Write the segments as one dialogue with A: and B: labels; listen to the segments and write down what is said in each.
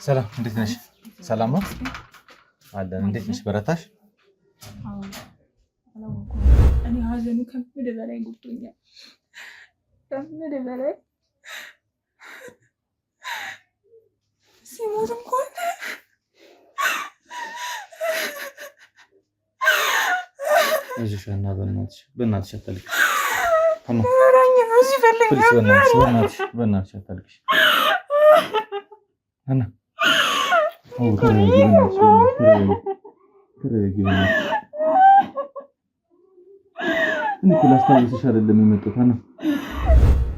A: ሰላም እንዴት ነሽ? ሰላም ነው አለን። እንዴት ነሽ? በረታሽ?
B: አዎ እኔ ሀዘኑ ከምድር በላይ ጉብቶኛል። ከምድር በላይ ሲሞት እንኳን
A: እዚህ ሻና በእናትሽ አታልቅሽ። በእናትሽ አታልቅሽ። አና ላስታውስሽ አይደለም የመጣሁት።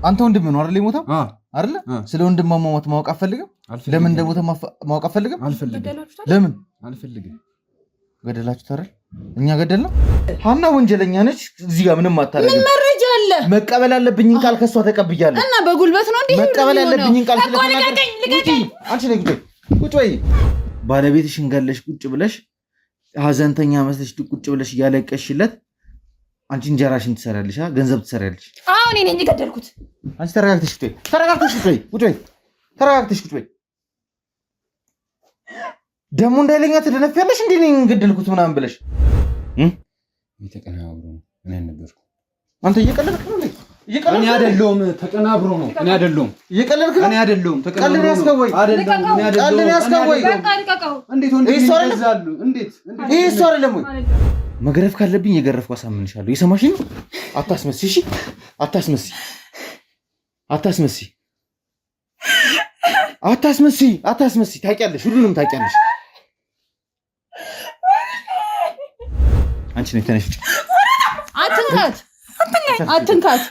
A: አንተ ወንድም ነው አይደል? የሞተው አይደል? ስለ ወንድም ማሞት ማወቅ አትፈልግም? ለምን እንደሞተ ማወቅ አትፈልግም? ለምን
C: አልፈልግም?
A: ገደላችሁት አይደል? እኛ ገደልነው። ሀና ወንጀለኛ ነች። እዚህ ጋር ምንም አታደርግም።
B: ምን መረጃ አለ?
A: መቀበል ያለብኝን ቃል ከሷ ተቀብያለሁ
B: እና በጉልበት ነው እንዴ?
A: መቀበል ያለብኝን ቃል ልቀቀኝ። አንቺ ነኝ ቁጭ በይ። ባለቤትሽን ገለሽ ቁጭ ብለሽ ሀዘንተኛ መስለሽ ቁጭ ብለሽ እያለቀሽለት አንቺ እንጀራሽን ትሰሪያለሽ፣ ገንዘብ ትሰሪያለሽ።
B: አሁን እኔ ነኝ የገደልኩት።
A: አንቺ ተረጋግተሽ ቁጭ በይ። ተረጋግተሽ ቁጭ በይ። ቁጭ በይ። ተረጋግተሽ ቁጭ በይ። ደሞ እንዳይለኛ ትደነፊያለሽ እንዴ? ነኝ ገደልኩት ምናምን ብለሽ
C: ተቀናብሮ ነው። እኔ ነበርኩ።
A: አንተ እየቀለድክ ነው እንዴ?
C: እኔ አይደለሁም። ተቀናብሮ ነው። እኔ አይደለሁም።
A: እየቀለድክ ነው።
C: እኔ አይደለሁም።
A: ተቀናብሮ ነው።
C: አይደለም። እኔ አይደለሁም።
B: ያስከወይ
C: እንዴት ወንድ ይዛሉ? እንዴት
A: ይሄ እሱ አይደለም ወይ? መግረፍ ካለብኝ የገረፍኩ አሳምንሻለሁ። የሰማሽኝ ነው? አታስመሲ። እሺ አታስመሲ። አታስመሲ። አታስመሲ። አታስመሲ። ታውቂያለሽ፣ ሁሉንም ታውቂያለሽ። አንቺ ነሽ ተነሽ።
B: አትንካት፣ አትንካት።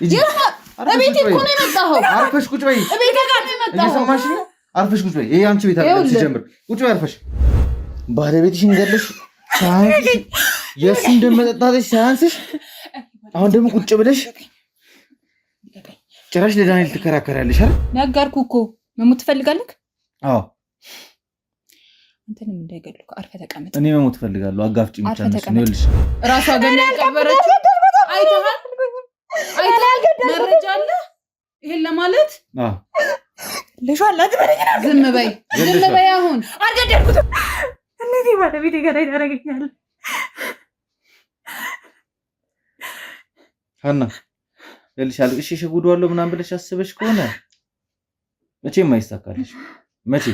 B: እቤቴ እኮ ነው የመጣኸው።
A: አርፈሽ ቁጭ በይ።
B: እቤቴ ጋር ነው የመጣኸው።
A: እየሰማሽኝ ነው? አርፈሽ ቁጭ በይ። ይሄ አንቺ ቤት አይደለም ሲጀምር። ቁጭ በይ አርፈሽ። ባለቤትሽን ገለሽ ሳያንስሽ የእሱ እንደመጠጣትሽ ሳያንስሽ አሁን ደግሞ ቁጭ ብለሽ ጭራሽ ለዳንኤል ትከራከራለሽ አይደል?
B: ነገርኩህ እኮ መሞት ትፈልጋለህ?
A: አዎ
B: አንተንም እንዳይገድሉህ አርፈህ ተቀመጥ።
A: እኔ መሞት እፈልጋለሁ። አጋፍጪ ብቻ ነው። ይኸውልሽ
B: ራሷ ገና ያቀበረችው አይተሃል? መረጃ አለ ይሄን ለማለት ለሻላ ትበለኝና ዝም በይ፣ ዝም በይ። አሁን አልገደልኩትም። እነዚህ ባለቤቴ ጋር ያደረገኛል።
A: ሀና ይኸውልሽ አልቅሽ ሸጉዷለሁ ምናምን ብለሽ አስበሽ ከሆነ መቼም አይሳካልሽ። መቼ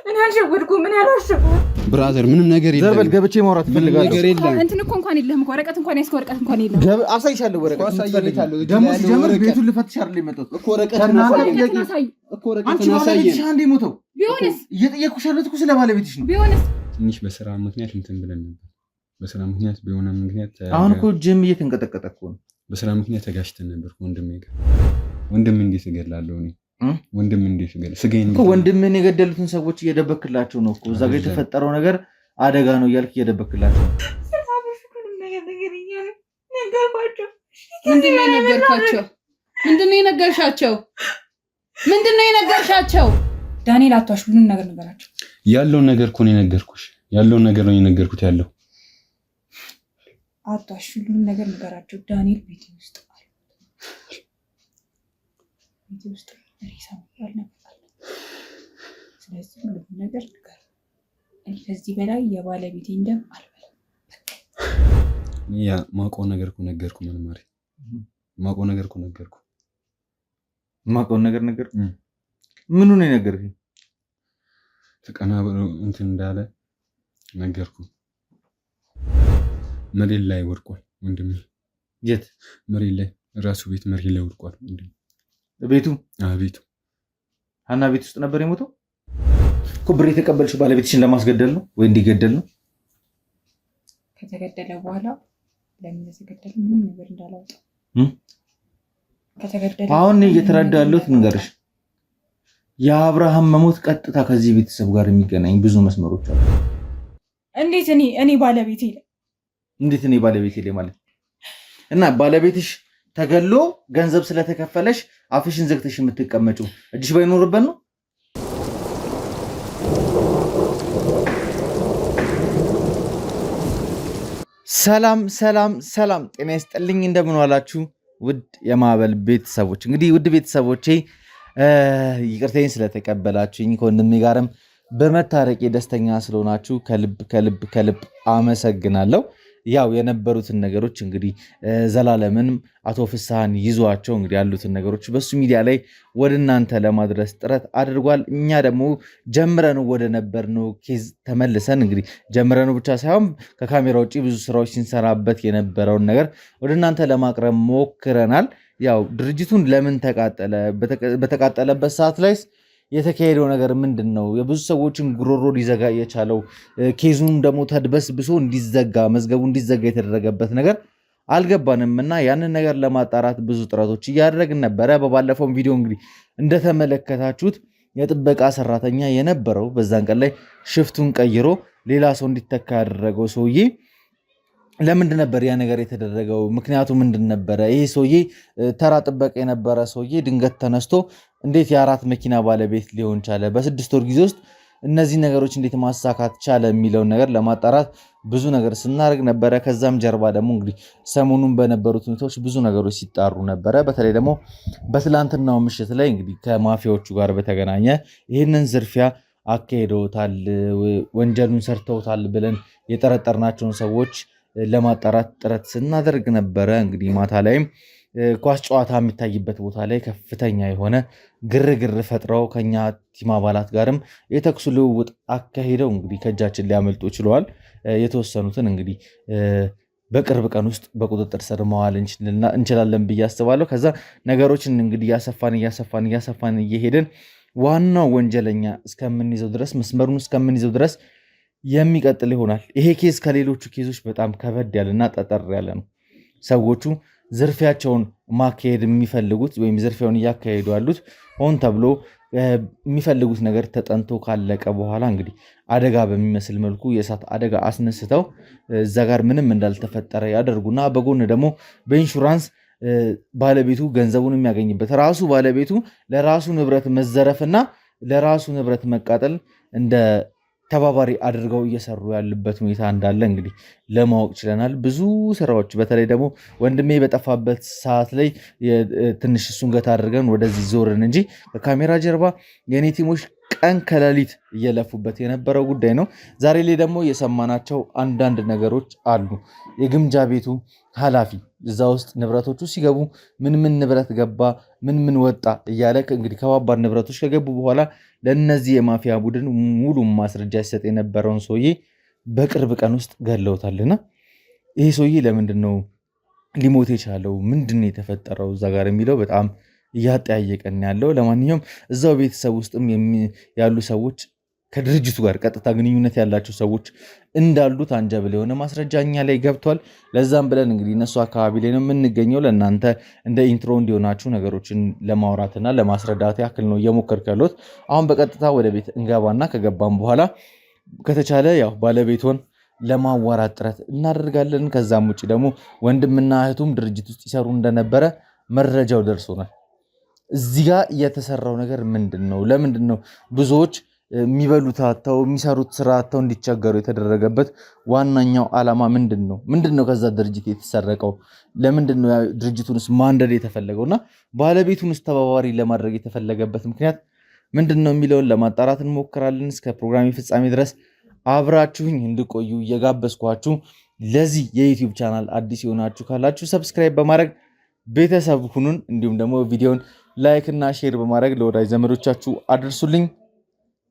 B: እኔ አልሸወድኩም። ምን ያልዋሸሁት
C: ብራዘር ምንም ነገር የለም።
A: ዘርበል ገብቼ ማውራት ፈልጋለሁ።
C: ነገር የለም።
B: እንትን እኮ እንኳን የለህም እኮ ወረቀት እንኳን ያስከ ወረቀት እንኳን የለም።
A: አሳይሻለሁ። ወረቀት ትፈልጋለሁ። ደግሞ ሲጀምር ቤቱን ልፈትሽ አይደል የመጣሁት
C: እኮ ወረቀት እናሳይ እኮ ወረቀት እናሳይ።
A: አንቺ አንዴ ሞተው
B: ቢሆንስ
A: እየጠየኩሽ ያለሁት እኮ ስለ ባለቤትሽ ነው።
B: ቢሆንስ
C: ትንሽ በስራ ምክንያት እንትን ብለን ነበር። በስራ ምክንያት ቢሆነ ምክንያት
A: አሁን እኮ ጅም እየተንቀጠቀጠ እኮ ነው።
C: በስራ ምክንያት ተጋጭተን ነበር ወንድሜ ጋር። ወንድም እንዴት እገላለሁ እኔ? ወንድም እንዴት እገላለሁ? ስጋዬን
A: እኮ ወንድምህን የገደሉትን ሰዎች እየደበክላቸው ነው እኮ። እዛ ጋር የተፈጠረው ነገር አደጋ ነው እያልክ እየደበክላቸው ነው።
B: ምንድን ነው የነገርካቸው? ምንድን ነው የነገርሻቸው? ምንድን ነው የነገርሻቸው? ዳንኤል አትዋሽ፣ ሁሉን ነገር ነገራቸው።
C: ያለውን ነገር እኮ ነው የነገርኩሽ። ያለውን ነገር ነው የነገርኩት። ያለው
B: አትዋሽ፣ ሁሉን ነገር ነገራቸው። ዳንኤል ቤት ውስጥ አለ። ቤት ውስጥ ሬሳ አልነበረም። ስለዚህ ሁሉን ነገር ነገር እኔ ከዚህ በላይ የባለቤቴን ደም አልበላም።
C: ያ ማውቀው ነገር እኮ ነገርኩ። ምን ማለት ማውቀው ነገር እኮ ነገርኩ።
A: ማውቀው ነገር ነገርኩ። ምኑ ነው የነገርከኝ?
C: ተቀናብሮ እንትን እንዳለ ነገርኩ። መሬት ላይ ወድቋል ወንድሜ።
A: የት?
C: መሬት ላይ ራሱ ቤት መሬት ላይ ወድቋል ወንድሜ።
A: ቤቱ?
C: አዎ ቤቱ።
A: ሀና ቤት ውስጥ ነበር የሞተው እኮ። ብር የተቀበልሽው ባለቤትሽን ለማስገደል ነው ወይ እንዲገደል ነው?
B: ከተገደለ በኋላ ለምን ተገደለ? ምንም ነገር እንዳላወጣ ከተገደለ
A: አሁን እየተረዳ ያለሁት ንገርሽ። የአብርሃም መሞት ቀጥታ ከዚህ ቤተሰብ ጋር የሚገናኝ ብዙ መስመሮች አሉ።
B: እንዴት እኔ ባለቤቴ ላይ
A: እንዴት እኔ ባለቤቴ ላይ ማለት እና ባለቤትሽ ተገሎ ገንዘብ ስለተከፈለሽ አፍሽን ዘግተሽ የምትቀመጪው እጅሽ ባይኖርበት ነው? ሰላም ሰላም ሰላም፣ ጤና ይስጥልኝ። እንደምን ዋላችሁ ውድ የማዕበል ቤተሰቦች። እንግዲህ ውድ ቤተሰቦቼ ይቅርታዬን ስለተቀበላችሁኝ ከወንድሜ ጋርም በመታረቄ ደስተኛ ስለሆናችሁ ከልብ አመሰግናለሁ። ያው የነበሩትን ነገሮች እንግዲህ ዘላለምን አቶ ፍስሐን ይዟቸው እንግዲህ ያሉትን ነገሮች በሱ ሚዲያ ላይ ወደ እናንተ ለማድረስ ጥረት አድርጓል። እኛ ደግሞ ጀምረን ወደ ነበርነው ኬዝ ተመልሰን እንግዲህ ጀምረን ብቻ ሳይሆን ከካሜራ ውጭ ብዙ ስራዎች ሲንሰራበት የነበረውን ነገር ወደ እናንተ ለማቅረብ ሞክረናል። ያው ድርጅቱን ለምን ተቃጠለ፣ በተቃጠለበት ሰዓት ላይ የተካሄደው ነገር ምንድን ነው? የብዙ ሰዎችን ጉሮሮ ሊዘጋ የቻለው ኬዙም ደግሞ ተድበስብሶ እንዲዘጋ መዝገቡ እንዲዘጋ የተደረገበት ነገር አልገባንም እና ያንን ነገር ለማጣራት ብዙ ጥረቶች እያደረግን ነበረ። በባለፈው ቪዲዮ እንግዲህ እንደተመለከታችሁት የጥበቃ ሰራተኛ የነበረው በዛን ቀን ላይ ሽፍቱን ቀይሮ ሌላ ሰው እንዲተካ ያደረገው ሰውዬ ለምንድን ነበር ያ ነገር የተደረገው? ምክንያቱ ምንድን ነበረ? ይሄ ሰውዬ ተራ ጥበቃ የነበረ ሰውዬ ድንገት ተነስቶ እንዴት የ4 መኪና ባለቤት ሊሆን ቻለ? በ6 ወር ጊዜ ውስጥ እነዚህ ነገሮች እንዴት ማሳካት ቻለ የሚለውን ነገር ለማጣራት ብዙ ነገር ስናደርግ ነበረ። ከዛም ጀርባ ደግሞ እንግዲህ ሰሞኑን በነበሩት ሁኔታዎች ብዙ ነገሮች ሲጣሩ ነበረ። በተለይ ደግሞ በትላንትናው ምሽት ላይ እንግዲህ ከማፊያዎቹ ጋር በተገናኘ ይህንን ዝርፊያ አካሄደውታል፣ ወንጀሉን ሰርተውታል ብለን የጠረጠርናቸውን ሰዎች ለማጣራት ጥረት ስናደርግ ነበረ። እንግዲህ ማታ ላይም ኳስ ጨዋታ የሚታይበት ቦታ ላይ ከፍተኛ የሆነ ግርግር ፈጥረው ከኛ ቲም አባላት ጋርም የተኩስ ልውውጥ አካሂደው እንግዲህ ከእጃችን ሊያመልጡ ችለዋል። የተወሰኑትን እንግዲህ በቅርብ ቀን ውስጥ በቁጥጥር ስር መዋል እንችላለን ብዬ አስባለሁ። ከዛ ነገሮችን እንግዲህ እያሰፋን እየሄድን ዋናው ወንጀለኛ እስከምንይዘው ድረስ መስመሩን እስከምንይዘው ድረስ የሚቀጥል ይሆናል። ይሄ ኬዝ ከሌሎቹ ኬዞች በጣም ከበድ ያለና ጠጠር ያለ ነው። ሰዎቹ ዝርፊያቸውን ማካሄድ የሚፈልጉት ወይም ዝርፊያውን እያካሄዱ ያሉት ሆን ተብሎ የሚፈልጉት ነገር ተጠንቶ ካለቀ በኋላ እንግዲህ አደጋ በሚመስል መልኩ የእሳት አደጋ አስነስተው እዛ ጋር ምንም እንዳልተፈጠረ ያደርጉና በጎን ደግሞ በኢንሹራንስ ባለቤቱ ገንዘቡን የሚያገኝበት ራሱ ባለቤቱ ለራሱ ንብረት መዘረፍና ለራሱ ንብረት መቃጠል እንደ ተባባሪ አድርገው እየሰሩ ያሉበት ሁኔታ እንዳለ እንግዲህ ለማወቅ ችለናል። ብዙ ስራዎች በተለይ ደግሞ ወንድሜ በጠፋበት ሰዓት ላይ ትንሽ እሱን ገታ አድርገን ወደዚህ ዞርን እንጂ ከካሜራ ጀርባ የኔ ቲሞች ቀን ከሌሊት እየለፉበት የነበረው ጉዳይ ነው። ዛሬ ላይ ደግሞ የሰማናቸው አንዳንድ ነገሮች አሉ። የግምጃ ቤቱ ኃላፊ እዛ ውስጥ ንብረቶቹ ሲገቡ ምን ንብረት ገባ፣ ምን ወጣ እያለ እንግዲህ ከባባድ ንብረቶች ከገቡ በኋላ ለእነዚህ የማፊያ ቡድን ሙሉ ማስረጃ ሲሰጥ የነበረውን ሰውዬ በቅርብ ቀን ውስጥ ገለውታልና ይሄ ሰውዬ ለምንድን ነው ሊሞት የቻለው? ምንድን ነው የተፈጠረው እዛ ጋር የሚለው በጣም እያጠያየቀን ያለው። ለማንኛውም እዛው ቤተሰብ ውስጥም ያሉ ሰዎች ከድርጅቱ ጋር ቀጥታ ግንኙነት ያላቸው ሰዎች እንዳሉ ታንጀብል የሆነ ማስረጃ እኛ ላይ ገብቷል። ለዛም ብለን እንግዲህ እነሱ አካባቢ ላይ ነው የምንገኘው። ለእናንተ እንደ ኢንትሮ እንዲሆናችሁ ነገሮችን ለማውራትና ለማስረዳት ያክል ነው እየሞከርኩ ያለሁት። አሁን በቀጥታ ወደ ቤት እንገባና ከገባም በኋላ ከተቻለ ያው ባለቤቷን ለማዋራት ጥረት እናደርጋለን። ከዛም ውጭ ደግሞ ወንድምና እህቱም ድርጅት ውስጥ ይሰሩ እንደነበረ መረጃው ደርሶናል። እዚህ ጋር የተሰራው ነገር ምንድን ነው? ለምንድን ነው ብዙዎች የሚበሉት አጥተው የሚሰሩት ስራ አጥተው እንዲቸገሩ የተደረገበት ዋናኛው ዓላማ ምንድን ነው? ምንድን ነው ከዛ ድርጅት የተሰረቀው? ለምንድን ነው ድርጅቱንስ ማንደድ የተፈለገውና ባለቤቱንስ ተባባሪ ለማድረግ የተፈለገበት ምክንያት ምንድን ነው የሚለውን ለማጣራት እንሞክራለን። እስከ ፕሮግራሚ ፍጻሜ ድረስ አብራችሁኝ እንድቆዩ እየጋበዝኳችሁ፣ ለዚህ የዩቲዩብ ቻናል አዲስ የሆናችሁ ካላችሁ ሰብስክራይብ በማድረግ ቤተሰብ ሁኑን። እንዲሁም ደግሞ ቪዲዮን ላይክ እና ሼር በማድረግ ለወዳጅ ዘመዶቻችሁ አድርሱልኝ።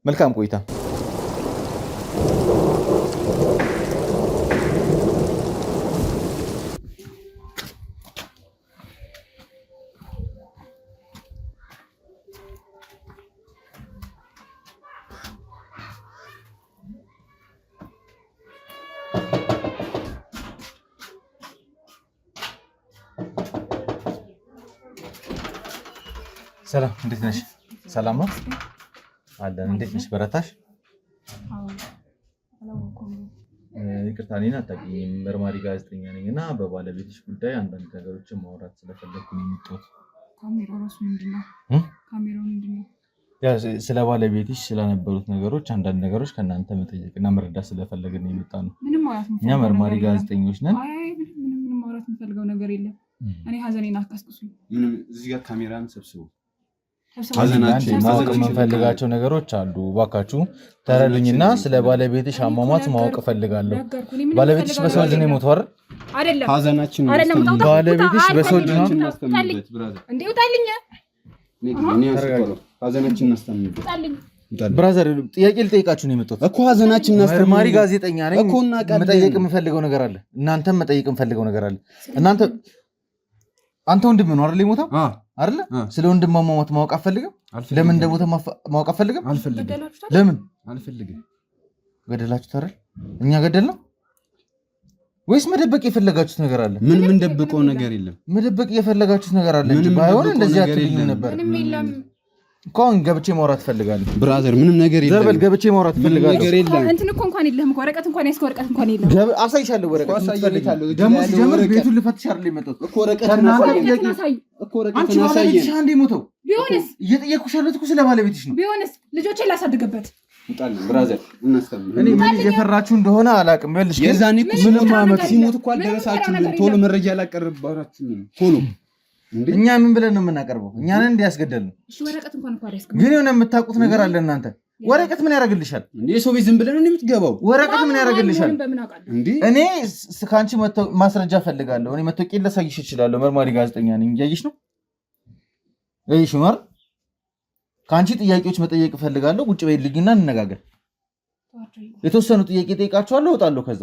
A: መልካም ቆይታ። ሰላም፣ እንዴት ነሽ? ሰላም ነው አለን። እንዴት ነሽ? በረታሽ? ይቅርታ እኔን አታውቂኝም። መርማሪ ጋዜጠኛ ነኝ እና በባለቤትሽ ጉዳይ አንዳንድ ነገሮችን ማውራት ስለፈለግኩ ነው የመጣሁት።
B: ካሜራው ራሱ ምንድን ነው? ካሜራው ምንድን ነው?
A: ስለ ባለቤትሽ ስለነበሩት ነገሮች አንዳንድ ነገሮች ከእናንተ መጠየቅና መረዳት ስለፈለግን ነው የመጣ ነው። እኛ መርማሪ ጋዜጠኞች ነን።
B: ምንም ማውራት የምፈልገው ነገር የለም። እኔ ሀዘኔን አታስቅሱኝ።
C: እዚህ ጋር ካሜራን ሰብስቡ።
A: ማወቅ የምንፈልጋቸው ነገሮች አሉ። እባካችሁ ተረዱኝና ስለ ባለቤትሽ አሟሟት ማወቅ እፈልጋለሁ። ባለቤትሽ በሰው እጅ ነው የሞተው አይደል?
C: ሀዘናችን
A: ባለቤትሽ በሰው እጅ ነው
B: እንዴ? ውጣልኝ!
C: ሀዘናችን እናስተምር።
A: ብራዘር ጥያቄ ልጠይቃችሁ ነው የመጣሁት
C: እኮ ሀዘናችን እናስተምር።
A: መርማሪ ጋዜጠኛ ነኝ
C: እኮ
A: መጠየቅ የምፈልገው ነገር አለ። እናንተም መጠየቅ የምፈልገው ነገር አለ። አንተ ወንድም ነው አይደል የሞተው አይደል? ስለ ወንድም ማሟሟት ማወቅ አፈልግም? ለምን እንደሞተ ማወቅ አፈልግም? ለምን
C: አልፈልግም?
A: ገደላችሁት አይደል? እኛ ገደል ነው ወይስ መደበቅ የፈለጋችሁት ነገር አለ?
C: ምን ደብቀው ነገር የለም።
A: መደበቅ የፈለጋችሁት ነገር አለ እንጂ ባይሆን እንደዚህ አትልኝ ነበር። እንኳን ገብቼ ማውራት ፈልጋለሁ።
C: ብራዘር ምንም ነገር የለም።
A: ዘርበል ገብቼ ማውራት ፈልጋለሁ።
C: ነገር የለም።
B: እንትን እኮ እንኳን የለህም እኮ ወረቀት እንኳን ያስከ ወረቀት እንኳን የለም።
A: አሳይሻለሁ። ወረቀት አሳይሻለሁ። ደግሞ ሲጀምር ቤቱን ልፈትሽ አይደል የመጣሁት እኮ ወረቀት እናሳይ እኮ ወረቀት እናሳይ። አንቺ አንዴ ሞተው ቢሆንስ እየጠየኩሽ ያለሁት እኮ ስለ ባለቤትሽ ነው።
B: ቢሆንስ ልጆቼን ላሳድግበት
C: እንጣለን። ብራዘር እናስተምር።
A: እኔ ምን እየፈራችሁ እንደሆነ አላውቅም። ይኸውልሽ
C: የዛኔ ምንም አመት ሲሞት እኮ አልደረሳችሁም። ቶሎ መረጃ አላቀረባችሁም። ቶሎ
A: እኛ ምን ብለን ነው የምናቀርበው? እኛንን እንዲያስገደል ነው።
B: እሺ ወረቀት እንኳን
A: ግን የሆነ የምታውቁት ነገር አለ እናንተ። ወረቀት ምን ያደርግልሻል?
C: የሰው ቤት ዝም ብለን ነው የምትገባው?
A: ወረቀት ምን ያደርግልሻል? እኔ ከአንቺ ማስረጃ ፈልጋለሁ። እኔ መታወቂያ ላሳይሽ እችላለሁ። መርማሪ ጋዜጠኛ ነኝ። እያየሽ ነው እያየሽ ነው አይደል? ከአንቺ ጥያቄዎች መጠየቅ እፈልጋለሁ። ቁጭ በይልኝና እንነጋገር። የተወሰኑ ጥያቄ ጠይቃችኋለሁ፣ እወጣለሁ ከዛ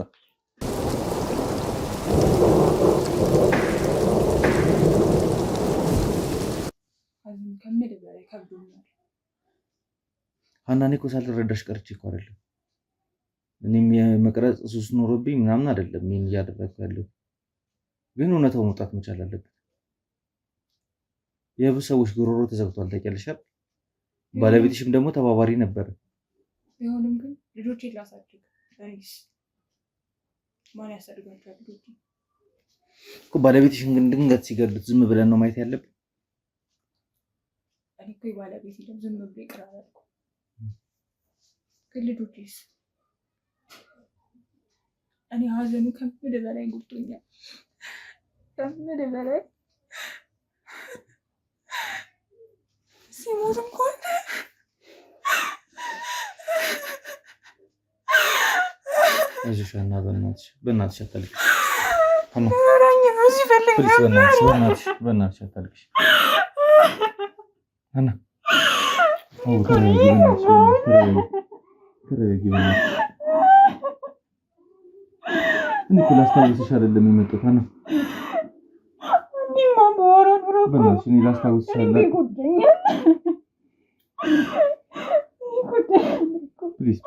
A: ሀናኔ እኮ ሳልረዳሽ ቀርቼ እኮ አይደለም። እኔም የመቅረጽ ሱስ ኖሮብኝ ምናምን አይደለም ይሄን እያደረግኩ ያለው፣ ግን እውነታው መውጣት መቻል አለበት። የብዙ ሰዎች ጉሮሮ ተዘግቷል ታውቂያለሽ። ባለቤትሽም ደግሞ ተባባሪ ነበር።
B: ቢሆንም ግን ልጆቼን ላሳድግ ማን ያሳድጋቸዋል? ልጆቼ
A: እኮ ባለቤትሽን ግን ድንገት ሲገሉት ዝም ብለን ነው ማየት ያለብን።
B: እኔ እኮ የባለቤት ደም ዝም ብሎ ይቀራል እኮ። ግን ልጆቼስ? እኔ ሀዘኑ ከምድር በላይ ጎድቶኛል። ከምድር በላይ ሲሞት እንኳን
A: እዚህ ሻና በእናትሽ አታልቅሽ። በእናትሽ አታልቅሽ። ሀና እኔ እኮ ላስታውስሽ አይደለም የመጣሁት። ሀና በእናትሽ እኔ ላስታውስሽ አይደለም። ፕሊዝ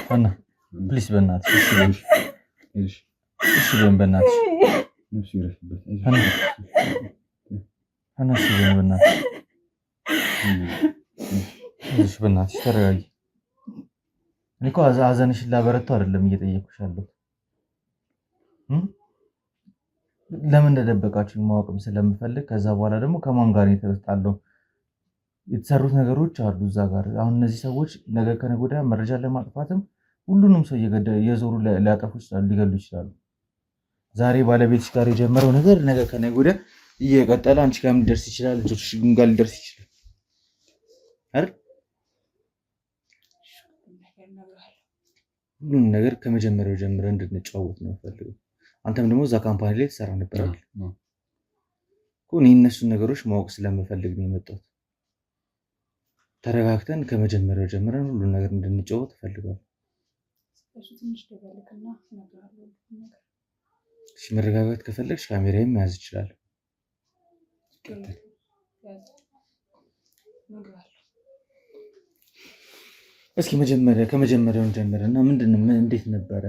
A: ሀና ፕሊዝ በእናትሽ እሺ በይኝ በእናትሽ ሀና እሺ በይኝ በእናትሽ እሺ በእናትሽ ተረጋጊ። እኔ እኮ ሀዘንሽን ላበረታው አይደለም እየጠየኩሽ ያለሁት። ለምን እንደደበቃችሁ ማወቅም ስለምፈልግ፣ ከዛ በኋላ ደግሞ ከማን ጋር የተጣለው የተሰሩት ነገሮች አሉ እዛ ጋር። አሁን እነዚህ ሰዎች ነገ ከነገ ወዲያ መረጃ ለማጥፋትም ሁሉንም ሰው እየዞሩ ሊያጠፉ ይችላሉ፣ ሊገሉ ይችላሉ። ዛሬ ባለቤትሽ ጋር የጀመረው ነገር ነገ ከነገ ወዲያ እየቀጠለ አንቺ ጋር ሊደርስ ይችላል፣ ልጆችሽ ጋር ሊደርስ ይችላል አይደል? ሁሉም ነገር ከመጀመሪያው ጀምረን እንድንጫወት ነው ፈልገው። አንተም ደግሞ እዛ ካምፓኒ ላይ ተሰራ ነበር አይደል? እኔ እነሱን ነገሮች ማወቅ ስለምፈልግ ነው የመጣሁት። ተረጋግተን ከመጀመሪያው ጀምረን ሁሉን ነገር እንድንጫወት እፈልጋለሁ። እሺ መረጋጋት ከፈለግሽ ካሜራዬን መያዝ ይችላል። እስኪ ከመጀመሪያውን ጀምረና እንዴት ነበረ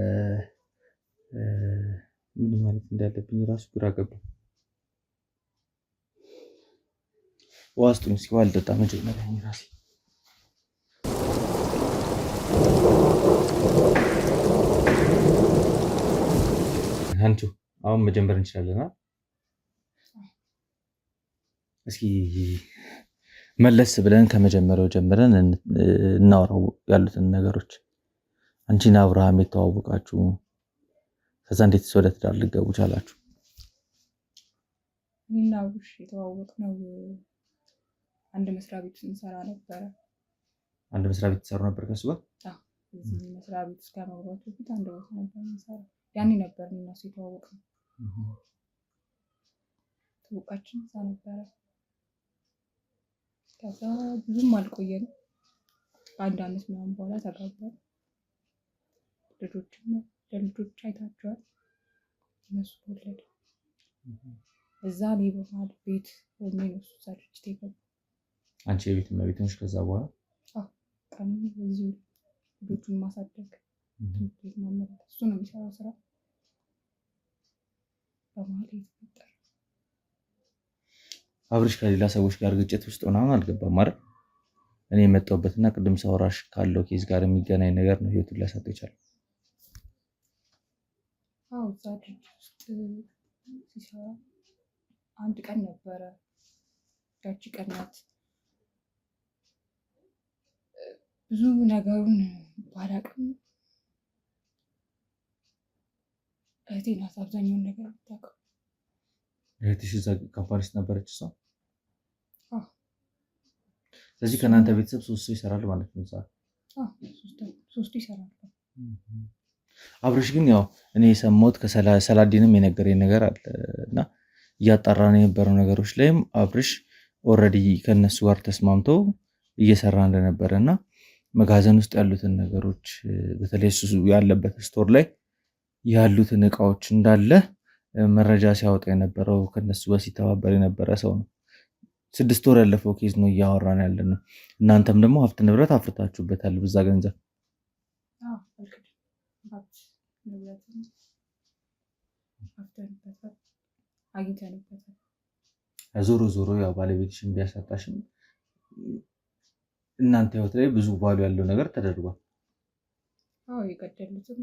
A: ምን ማለት እንዳለብኝ ራሱ ግራ ገባ። ዋስጡኝ እስኪ ዋልጠጣ መጀመሪያ ራሴ አንቺ አሁን መጀመር እንችላለን። እስኪ መለስ ብለን ከመጀመሪያው ጀምረን እናወራው ያሉትን ነገሮች። አንቺና አብርሃም የተዋወቃችሁ ከዛ እንዴት ወደ ትዳር ልገቡ ቻላችሁ?
B: እኔና አብርሽ የተዋወቅነው አንድ መስሪያ ቤት እንሰራ ነበረ።
A: አንድ መስሪያ ቤት ትሰሩ ነበር ከሱ ጋር?
B: እዚህ መስሪያ ቤት እስከ መግባቱ በፊት አንድ ቦታ ነበር የምንሰራው። ያኔ ነበር እኔና እሱ የተዋወቅነው። ትውውቃችን እዛ ነበረ። ከዛ ብዙም አልቆየንም። አንድ አመት ምናምን በኋላ ተጋባን። ለልጆች አይታቸዋል። እነሱ ወለዱ። እዛ እኔ በመሀል ቤት ሆኜ ነው እሱ እዛ ድርጅት የገባው።
A: አንቺ የቤት እመቤት ነሽ ከዛ በኋላ?
B: ቀን እዚሁ ልጆቹን ማሳደግ፣ ትምህርት ቤት ማመራት፣ እሱ ነው የሚሰራው ስራ። በመሀል የተፈጠረ
A: አብርሽ ከሌላ ሰዎች ጋር ግጭት ውስጥ ምናምን አልገባም አይደል? እኔ የመጣሁበትና ቅድም ሳወራሽ ካለው ኬዝ ጋር የሚገናኝ ነገር ነው ህይወቱን ሊያሳጣ ይችላል።
B: እዛ ድርጅት ውስጥ ሲሰራ አንድ ቀን ነበረ። ያቺ ቀን ናት ብዙ ነገሩን ባላቅም እህቴ ናት አብዛኛውን ነገር የምታውቀው።
A: እህትሽ እዛ ካምፓኒ ውስጥ ነበረች እሷ? ስለዚህ ከእናንተ ቤተሰብ 3 ሰው ይሰራል ማለት ነው እዛ?
B: ሶስቱ ይሰራል።
A: አብርሽ ግን ያው እኔ የሰማሁት ከሰላዲንም የነገረኝ ነገር አለ እና እያጣራን የነበረው ነገሮች ላይም አብርሽ ኦልሬዲ ከነሱ ጋር ተስማምቶ እየሰራ እንደነበረ እና መጋዘን ውስጥ ያሉትን ነገሮች በተለይ እሱ ያለበት ስቶር ላይ ያሉትን እቃዎች እንዳለ መረጃ ሲያወጣ የነበረው ከነሱ ጋር ሲተባበር የነበረ ሰው ነው። 6 ወር ያለፈው ኬዝ ነው እያወራን ያለ ነው። እናንተም ደግሞ ሀብት ንብረት አፍርታችሁበታል በዛ ገንዘብ። ዞሮ ዞሮ ያው ባለቤትሽን ቢያሳጣሽም እናንተ ህይወት ላይ ብዙ ቫሉ ያለው ነገር ተደርጓል።
B: የገደሉትም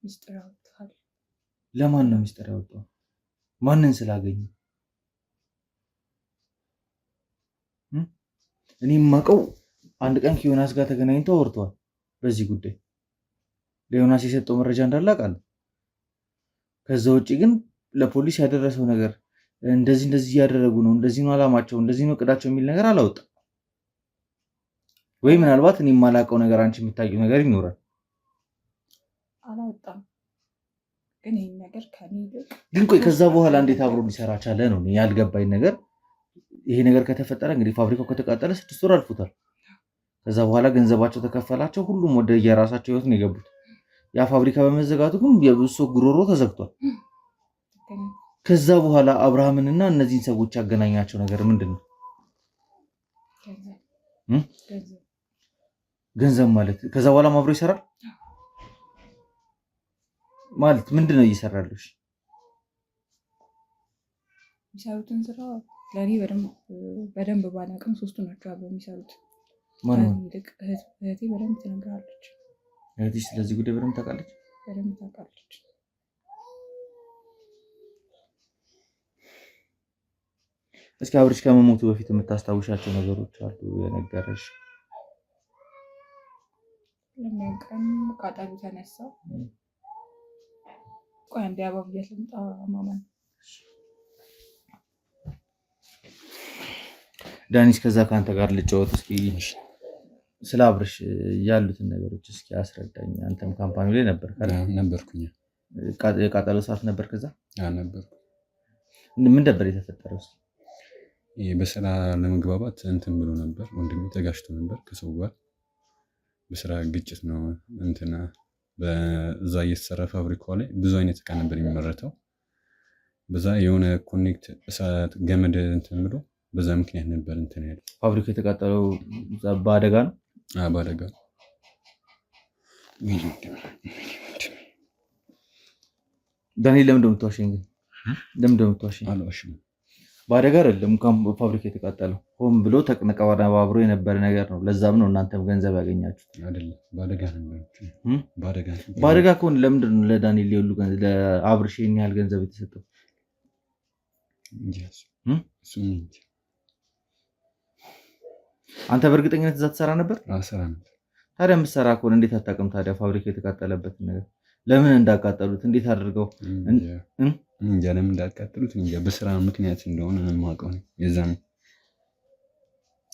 B: ሚስጥር ያወጣል።
A: ለማን ነው ሚስጥር ያወጣው? ማንን ስላገኙ? እኔ የማውቀው አንድ ቀን ከዮናስ ጋር ተገናኝተው አውርተዋል በዚህ ጉዳይ። ለዮናስ የሰጠው መረጃ እንዳለ አውቃለሁ። ከዛ ውጭ ግን ለፖሊስ ያደረሰው ነገር እንደዚህ እያደረጉ ነው፣ እንደዚህ ነው አላማቸው፣ እንደዚህ ነው እቅዳቸው የሚል ነገር አላወጣም። ወይ ምናልባት እኔ የማላውቀው ነገር አንቺ የምታውቂው ነገር ይኖራል።
B: አላወጣም። ግን ይሄን ነገር ከኔ
A: ግን ቆይ ከዛ በኋላ እንዴት አብሮ ሊሰራ ቻለ ነው ያልገባኝ ነገር። ይሄ ነገር ከተፈጠረ እንግዲህ ፋብሪካው ከተቃጠለ 6 ወር አልፎታል። ከዛ በኋላ ገንዘባቸው ተከፈላቸው፣ ሁሉም ወደ የራሳቸው ህይወት ነው የገቡት። ያ ፋብሪካ በመዘጋቱ ግን የብዙ ሰው ጉሮሮ ተዘግቷል። ከዛ በኋላ አብርሃምንና እነዚህን ሰዎች ያገናኛቸው ነገር ምንድን ነው? ገንዘብ ማለት ከዛ በኋላ አብሮ ይሰራል ማለት ምንድን ነው እየሰራለሽ?
B: የሚሰሩትን ስራ ለእኔ በደንብ ባላቅም ሶስቱ ናቸው አብረው የሚሰሩት። እህቴ በደንብ ትነግራለች።
A: እህትሽ ስለዚህ ጉዳይ በደንብ ታውቃለች?
B: በደንብ ታውቃለች።
A: እስኪ አብርሽ ከመሞቱ በፊት የምታስታውሻቸው ነገሮች አሉ የነገረሽ?
B: ለሚያውቀን ቃጠሉ ተነሳ። ቆይ አንዴ አባብ እያስለምጣ ማማን
A: ዳኒስ ከዛ ከአንተ ጋር ልጫወት እስኪ። ስለ አብርሽ ያሉትን ነገሮች እስኪ አስረዳኝ። አንተም ካምፓኒው ላይ ነበር?
C: ነበርኩኝ።
A: የቃጠሎ ሰዓት ነበር? ከዛ
C: ነበርኩ።
A: ምን ነበር የተፈጠረው?
C: በስራ ለመግባባት እንትን ብሎ ነበር። ወንድሜ ተጋጭቶ ነበር ከሰው ጋር። በስራ ግጭት ነው እንትና በዛ እየተሰራ ፋብሪካው ላይ ብዙ አይነት እቃ ነበር የሚመረተው። በዛ የሆነ ኮኔክት እሳት ገመድ እንትን ብሎ በዛ ምክንያት ነበር እንትን ያለው።
A: ፋብሪካው የተቃጠለው በአደጋ ነው?
C: በአደጋ።
A: ዳንኤል ለምን እንደምትዋሸኝ ግን ለምን እንደምትዋሸኝ?
C: አልዋሽም።
A: በአደጋ አይደለም ፋብሪካ የተቃጠለው፣ ሆን ብሎ ተቀነባብሮ የነበረ ነገር ነው። ለዛም ነው እናንተም ገንዘብ ያገኛችሁት።
C: አይደለም በአደጋ ነበር።
A: በአደጋ ከሆነ ለምንድን ነው ለዳንኤል ሊወሉ ለአብርሽ ይህን ያህል ገንዘብ የተሰጠው? አንተ በእርግጠኝነት እዛ ትሰራ ነበር?
C: ስራ ነበር።
A: ታዲያ የምትሰራ ከሆነ እንዴት አታውቅም ታዲያ ፋብሪካ የተቃጠለበትን ነገር? ለምን እንዳቃጠሉት እንዴት አድርገው
C: እንጃ ለምን እንዳቃጠሉት እንጃ። በስራ ምክንያት እንደሆነ ነው የማውቀው ነው የዛን።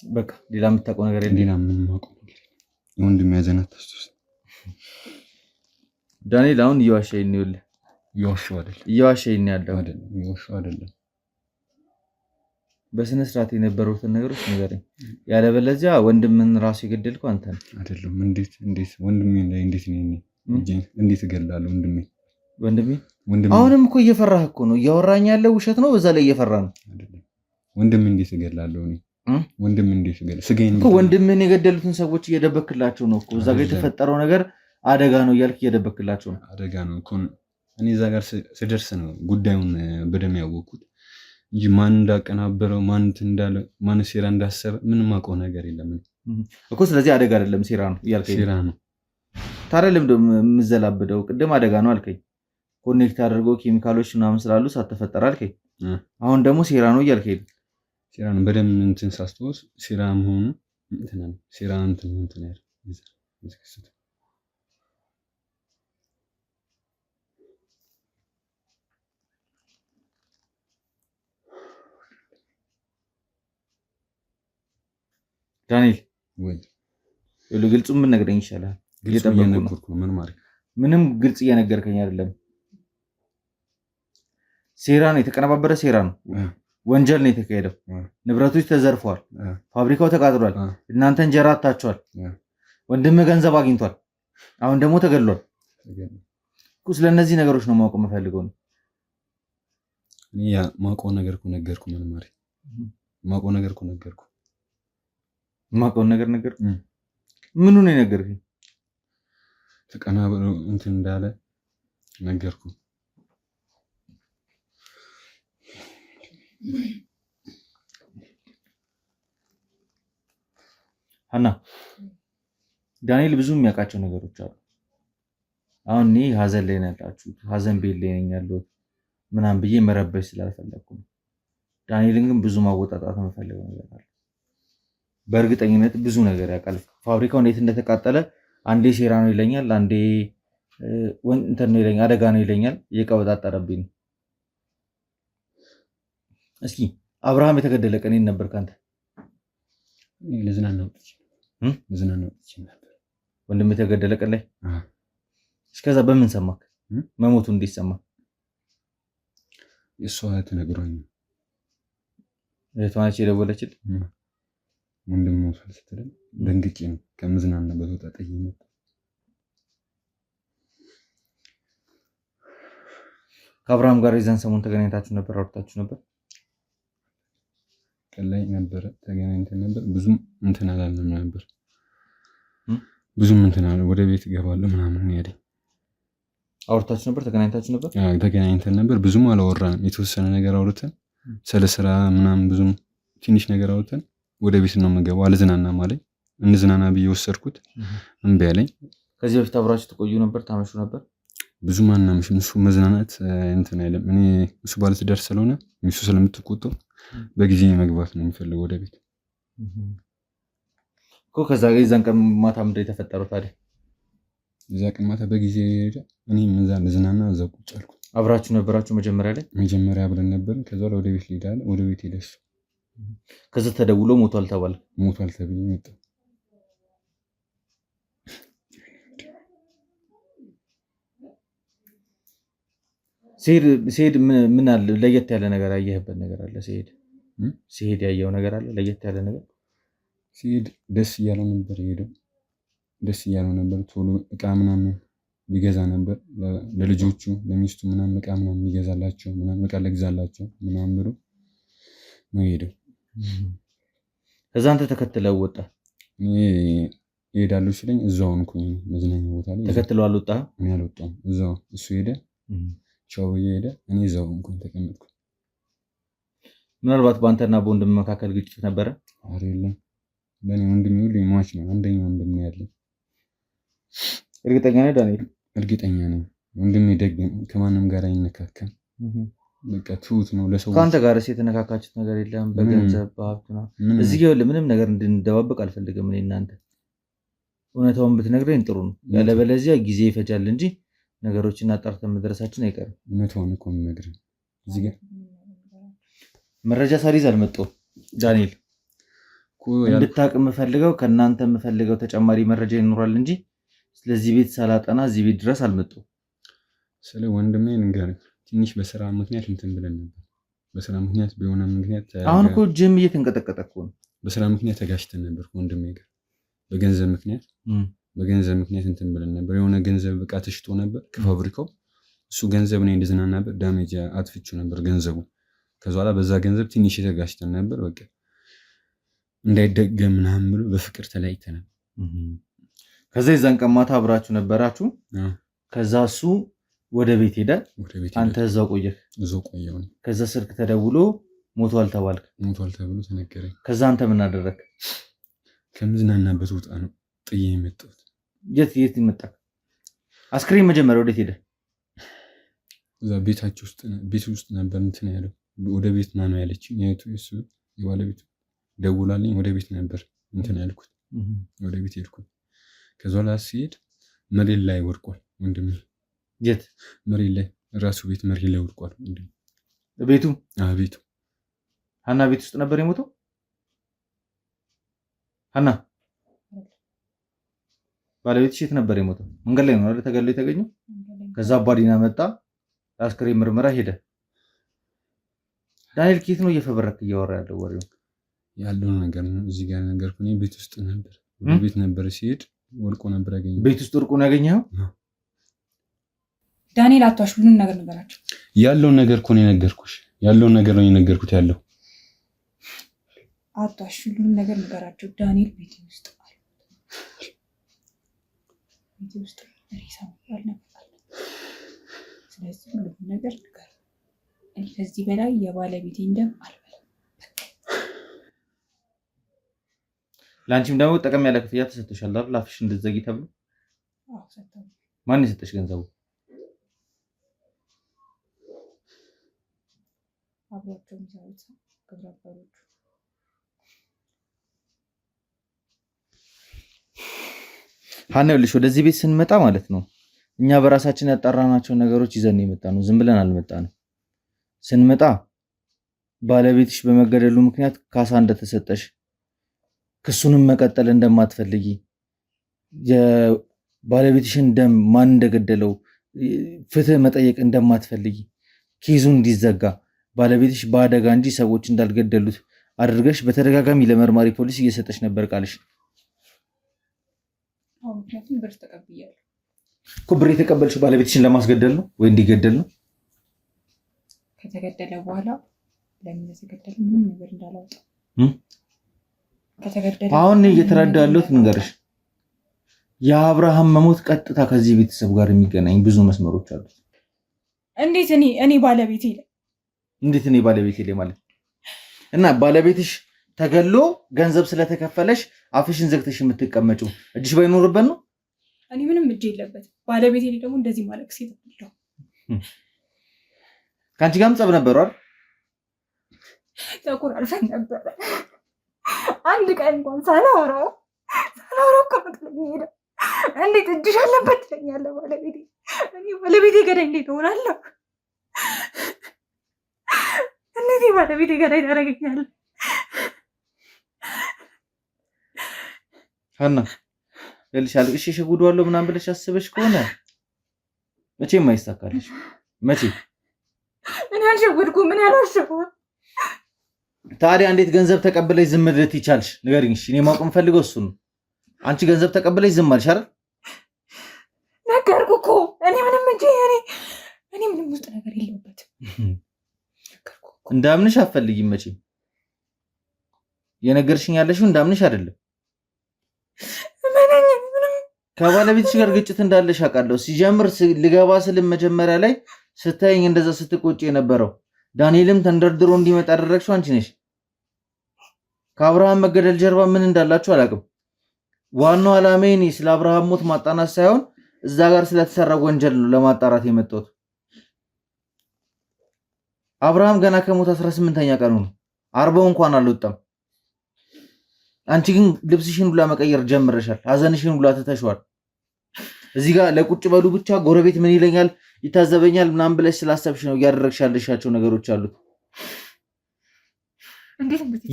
A: በቃ ሌላ የምታውቀው ነገር የለም?
C: ሌላ ምን የማውቀው ነገር ወንድም ያዘናት ተስቶስ
A: ዳንኤል አሁን እየዋሸኝ ነው። እየዋሸኝ ነው ያለው
C: አይደለም።
A: በስነ ስርዓት የነበሩትን ነገሮች ንገረኝ። ያለበለዚያ ወንድምን ራሱ የገደልከው አንተ ነህ።
C: አይደለም። እንዴት ወንድሜ ላይ እንዴት እገላለሁ? ወንድሜ
A: አሁንም እኮ እየፈራህ እኮ ነው። እያወራኝ ያለው ውሸት ነው። በዛ ላይ እየፈራ ነው።
C: አይደለም። ወንድሜ እንዴት እገላለሁ? ወንድሜ እንዴት እገላለሁ? ስጋዬን
A: እኮ ወንድምን የገደሉትን ሰዎች እየደበክላቸው ነው እኮ። እዛ ጋር የተፈጠረው ነገር አደጋ ነው እያልክ እየደበክላቸው ነው።
C: አደጋ ነው እኮ። እኔ እዛ ጋር ስደርስ ነው ጉዳዩን በደም ያወቅኩት እንጂ ማን እንዳቀናበረው ማን ሴራ እንዳሰበ ምንም አውቀው ነገር የለም
A: እኮ። ስለዚህ አደጋ አይደለም ሴራ ነው እያልከኝ።
C: ሴራ ነው።
A: ታዲያ ለምንድን ነው የምዘላብደው? ቅድም አደጋ ነው አልከኝ። ኮኔክት አድርገው ኬሚካሎች ምናምን ስላሉ ሳትፈጠር አልከኝ። አሁን ደግሞ ሴራ ነው እያልከኝ።
C: ሴራ ነው በደም ሳስታውስ ሴራ መሆኑ ሴራ
A: ዳንኤል ግልጹ ምን ነገረኝ ይሻላል። ምንም ግልጽ እየነገርከኝ አይደለም። ሴራ ነው፣ የተቀነባበረ ሴራ ነው። ወንጀል ነው የተካሄደው። ንብረቶች ተዘርፈዋል። ፋብሪካው ተቃጥሏል። እናንተ እንጀራ አታችኋል። ወንድምህ ገንዘብ አግኝቷል። አሁን ደግሞ ተገድሏል። ስለነዚህ ነገሮች ነው ማወቅ የምፈልገው።
C: ማውቀው ነገር እኮ ነገርኩ። ማውቀው ነገር እኮ ነገርኩ።
A: ማውቀው ነገር ምኑ ነው የነገርከኝ?
C: ተቀናብሮ እንዳለ ነገርኩ።
A: ሀና ዳንኤል ብዙ የሚያውቃቸው ነገሮች አሉ። አሁን እኔ ሀዘን ላይ ነው ያላችሁት፣ ሀዘን ቤት ላይ ነኝ ያለሁት ምናምን ብዬ መረበሽ ስላልፈለግኩ ነው። ዳንኤልን ግን ብዙ ማወጣጣት የምፈልገው ነገር አለ። በእርግጠኝነት ብዙ ነገር ያውቃል። ፋብሪካው እንዴት እንደተቃጠለ አንዴ ሴራ ነው ይለኛል፣ አንዴ እንትን ነው ይለኛል፣ አደጋ ነው ይለኛል። እየቀበጣጠረብኝ ነው። እስኪ አብርሃም የተገደለ ቀን ነበር ካንተ?
C: ልዝናና ወጥቼ ነበር።
A: ወንድም የተገደለ ቀን ላይ እስከዛ በምን ሰማክ? መሞቱ እንዴት ሰማክ?
C: እሷ ተነግሮኝ።
A: እህቷ ነች የደወለችልህ?
C: ወንድም ሞቷል ስትለኝ ደንግጬ ነው ከምዝናናበት ወጣ ጥዬ መጣሁ።
A: ከአብርሃም ጋር የዛን ሰሞን ተገናኝታችሁ ነበር? አውርታችሁ ነበር?
C: ቀን ላይ ነበረ ተገናኝተን ነበር። ብዙም እንትን አላለም ነበር። ወደ ቤት እገባለሁ ምናምን ያለኝ።
A: አውርታችሁ ነበር? ተገናኝታችሁ ነበር?
C: ተገናኝተን ነበር። ብዙም አላወራንም። የተወሰነ ነገር አውርተን ስለ ስራ ምናምን ብዙም ትንሽ ነገር አውርተን ወደ ቤት ነው የምገባው። አልዝናናም አለኝ። እንዝናና ብዬ ወሰድኩት፣ እምቢ አለኝ።
A: ከዚህ በፊት አብራችሁ ትቆዩ ነበር? ታመሹ ነበር?
C: ብዙም አናመሽም። እሱ መዝናናት እንትን አይልም። እኔ እሱ ባለትዳር ስለሆነ ሚስቱ ስለምትቆጣው በጊዜ መግባት ነው የሚፈልገው ወደ ቤት
A: እኮ። ከዛ የዛን ቀን ማታ ምንድን ነው የተፈጠረው ታዲያ?
C: የዛ ቀን ማታ በጊዜ ሄደ። እኔም እዛ ልዝናና እዛ ቁጭ አልኩ።
A: አብራችሁ ነበራችሁ መጀመሪያ ላይ?
C: መጀመሪያ አብረን ነበር። ከዛ ወደ ቤት ሊሄድ አለ። ወደ ቤት ሄደ እሱ።
A: ከዛ ተደውሎ ሞቷል ተባለ?
C: ሞቷል ተብዬ መጣሁ።
A: ሲሄድ ምን አለ ለየት ያለ ነገር ያየህበት ነገር አለ? ሲሄድ ያየው ነገር አለ ለየት ያለ ነገር?
C: ሲሄድ ደስ እያለው ነበር የሄደው። ደስ እያለው ነበር። ቶሎ እቃ ምናምን ሊገዛ ነበር ለልጆቹ ለሚስቱ ምናምን እቃ ምናምን ሊገዛላቸው ምናምን እቃ ለግዛላቸው ምናምን ብሎ ነው የሄደው።
A: ከዛ አንተ ተከትለው ወጣ?
C: እኔ እሄዳለሁ ሲለኝ እዛው እንኩኝ መዝናኛ ቦታ ላይ
A: ተከትለው አልወጣህም?
C: እኔ አልወጣሁም። እዛው እሱ ሄደ፣ ቻው ብዬ ሄደ። እኔ እዛው እንኩኝ ተቀመጥኩ።
A: ምናልባት በአንተና በወንድም መካከል ግጭት ነበረ?
C: ኧረ የለም። ለእኔ ወንድሜ ሁሉ ሟች ነው። አንደኛ ወንድም ነው ያለኝ።
A: እርግጠኛ ነህ ዳንኤል?
C: እርግጠኛ ነኝ። ወንድሜ ደግ ከማንም ጋር አይነካከም። በቃ ትሁት ነው ለሰው።
A: ከአንተ ጋርስ የተነካካችሁት ነገር የለም? በገንዘብ በሀብት ነው? እዚህ ጋር ምንም ነገር እንድንደባበቅ አልፈልግም። እኔ እናንተ እውነታውን ብትነግረኝ ጥሩ ነው። ያለበለዚያ ጊዜ ይፈጃል እንጂ ነገሮችን አጣርተን መድረሳችን አይቀርም።
C: እውነታውን እኮ የምነግርህ እዚህ ጋር
A: መረጃ ሳሪዝ አልመጣሁም ዳንኤል። እንድታውቅ የምፈልገው ከእናንተ የምፈልገው ተጨማሪ መረጃ ይኖራል እንጂ ስለዚህ ቤት ሳላጠና እዚህ ቤት ድረስ አልመጣሁም።
C: ስለ ወንድሜ ንገረኝ። ትንሽ በስራ ምክንያት እንትን ብለን ነበር። በስራ ምክንያት በሆነ ምክንያት
A: አሁን እኮ ጅም እየተንቀጠቀጠ እኮ ነው።
C: በስራ ምክንያት ተጋጭተን ነበር ወንድሜ ጋር በገንዘብ ምክንያት እንትን ብለን ነበር። የሆነ ገንዘብ እቃ ተሽጦ ነበር ከፋብሪካው። እሱ ገንዘብ ነው እንድዝናናበት ዳሜጅ አጥፍቼው ነበር ገንዘቡ። ከዛ በኋላ በዛ ገንዘብ ትንሽ የተጋጭተን ነበር። በቃ እንዳይደገም ምናምን ብሎ በፍቅር ተለያይተናል።
A: ከዛ የዛን ቀን ማታ አብራችሁ ነበራችሁ። ከዛ እሱ ወደ ቤት ሄደ፣ አንተ እዛው ቆየህ።
C: ቆየሁ።
A: ከዛ ስልክ ተደውሎ ሞቷል ተባልክ።
C: ሞቷል ተብሎ ተነገረኝ።
A: ከዛ አንተ ምን አደረግክ?
C: ከምዝናናበት ወጣ ነው ጥዬ የመጣሁት።
A: የት መጣህ? አስክሬን መጀመሪያ ወዴት ሄደ?
C: እዛ ቤት ውስጥ ነበር እንትን ያለው። ወደ ቤት ና ነው ያለችኝ እሱ የባለቤቱ ደውላልኝ። ወደ ቤት ነበር እንትን ያልኩት፣ ወደ ቤት ሄድኩት። ከዛ ላይ ሲሄድ መሬት ላይ ወድቋል ወንድሜ።
A: የት?
C: መሬት ላይ ራሱ ቤት መሬት ላይ ወድቋል ወንድሜ።
A: ቤቱ?
C: ቤቱ።
A: ሀና ቤት ውስጥ ነበር የሞተው? ሀና ባለቤትሽ የት ነበር የሞተው? መንገድ ላይ ነው አይደል ተገሎ የተገኘው? ከዛ አባዲና መጣ፣ አስክሬን ምርመራ ሄደ። ዳንኤል ኬት ነው እየፈበረክ እያወራ ያለው ወሬው?
C: ያለውን ነገር ነው እዚህ ጋር ነገርኩ። እኔ ቤት ውስጥ ነበር፣ ወደ ቤት ነበር ሲሄድ ወድቆ ነበር ያገኘው።
A: ቤት ውስጥ ወድቆ ነው ያገኘው?
B: ዳንኤል አቷሽ ሁሉን ነገር ነገራቸው።
C: ያለውን ነገር እኮ ነው የነገርኩሽ። ያለውን ነገር ነው የነገርኩት። ያለው
B: አቷሽ ሁሉን ነገር ነገራቸው። ዳንኤል ቤት ውስጥ አለ። ቤት ውስጥ ሬሳው ያልነበር። ስለዚህ ሁሉን ነገር ነገር እኔ ከዚህ በላይ የባለቤቴን ደም አልበላም።
A: ለአንቺም ደግሞ ጠቀም ያለ ክፍያ ተሰጥቶሻል አይደል? አፍሽ እንድትዘጊ ተብሎ።
B: አዎ ሰጥተው።
A: ማን የሰጠሽ ገንዘቡ?
B: አብሯቸው የሚሰሩት ግብረ አበሮቹ።
A: ሀና ይኸውልሽ ወደዚህ ቤት ስንመጣ ማለት ነው እኛ በራሳችን ያጣራናቸው ነገሮች ይዘን የመጣ ነው። ዝም ብለን አልመጣንም። ስንመጣ ባለቤትሽ በመገደሉ ምክንያት ካሳ እንደተሰጠሽ፣ ክሱንም መቀጠል እንደማትፈልጊ፣ የባለቤትሽን ደም ማን እንደገደለው ፍትህ መጠየቅ እንደማትፈልጊ፣ ኬዙ እንዲዘጋ ባለቤትሽ በአደጋ እንጂ ሰዎች እንዳልገደሉት አድርገሽ በተደጋጋሚ ለመርማሪ ፖሊስ እየሰጠሽ ነበር ቃልሽ።
B: ምክንያቱም ብር ተቀብያለሁ
A: እኮ። ብር የተቀበልሽ ባለቤትሽን ለማስገደል ነው ወይ እንዲገደል ነው?
B: ከተገደለ በኋላ ለምን ተገደለ ምንም ነገር እንዳላወጣ ከተገደለ
A: አሁን እየተረዳ ያለሁት ንገርሽ። የአብርሃም መሞት ቀጥታ ከዚህ ቤተሰብ ጋር የሚገናኝ ብዙ መስመሮች አሉት።
B: እንዴት እኔ ባለቤቴ ላይ
A: እንዴት እኔ ባለቤቴ ላይ ማለት እና ባለቤትሽ ተገሎ ገንዘብ ስለተከፈለሽ አፍሽን ዘግተሽ የምትቀመጪው እጅሽ ባይኖርበት ነው?
B: እኔ ምንም እጅ የለበትም። ባለቤቴ ላይ ደግሞ እንደዚህ ማለት ሴት ነው።
A: ከአንቺ ጋርም ጸብ ነበሩ አይደል?
B: ተቆራርፈን ነበረ። አንድ ቀን እንኳን ሳላወራው እኮ መጥለኝ ሄደ። እንዴት እጅሽ አለበት ትለኛለህ ባለቤቴ። እኔ ባለቤቴ ገዳይ እንዴት እሆናለሁ? እንዴት ባለቤቴ ገዳይ ታደርገኛለህ?
A: ሀና ልልሽ አልቅሽ እሸጉደዋለሁ ምናምን ብለሽ አስበሽ ከሆነ መቼም አይሳካልሽ። መቼ
B: እኔ አልሸወድኩም። ምን ያልዋሸሁ
A: ታዲያ እንዴት ገንዘብ ተቀበለሽ ዝም ልት ይቻልሽ? ንገሪኝ። እኔ ማወቅ የምፈልገው እሱ ነው። አንቺ ገንዘብ ተቀበለሽ ዝም አልሽ አይደል?
B: ነገርኩህ እኮ እኔ ምንም ውስጥ ነገር የለውበትም።
A: እንዳምንሽ አትፈልጊም መቼም። የነገርሽኝ ያለሽው እንዳምንሽ አይደለም። ከባለቤትሽ ጋር ግጭት እንዳለሽ አውቃለሁ። ሲጀምር ልገባ ስልም መጀመሪያ ላይ ስታይኝ እንደዛ ስትቆጪ የነበረው ዳንኤልም ተንደርድሮ እንዲመጣ ያደረግሽው አንቺ ነሽ። ከአብርሃም መገደል ጀርባ ምን እንዳላችሁ አላውቅም። ዋናው ዓላማዬ እኔ ስለ አብርሃም ሞት ማጣናት ሳይሆን እዛ ጋር ስለተሰራ ወንጀል ነው ለማጣራት የመጣሁት። አብርሃም ገና ከሞት 18ኛ ቀኑ ነው። 40 እንኳን አልወጣም። አንቺ ግን ልብስሽን ሁላ መቀየር ጀምረሻል። ሀዘንሽን ሁላ ትተሽዋል። እዚህ ጋር ለቁጭ በሉ ብቻ ጎረቤት ምን ይለኛል ይታዘበኛል ምናምን ብለሽ ስላሰብሽ ነው እያደረግሽ ያለሻቸው ነገሮች አሉት።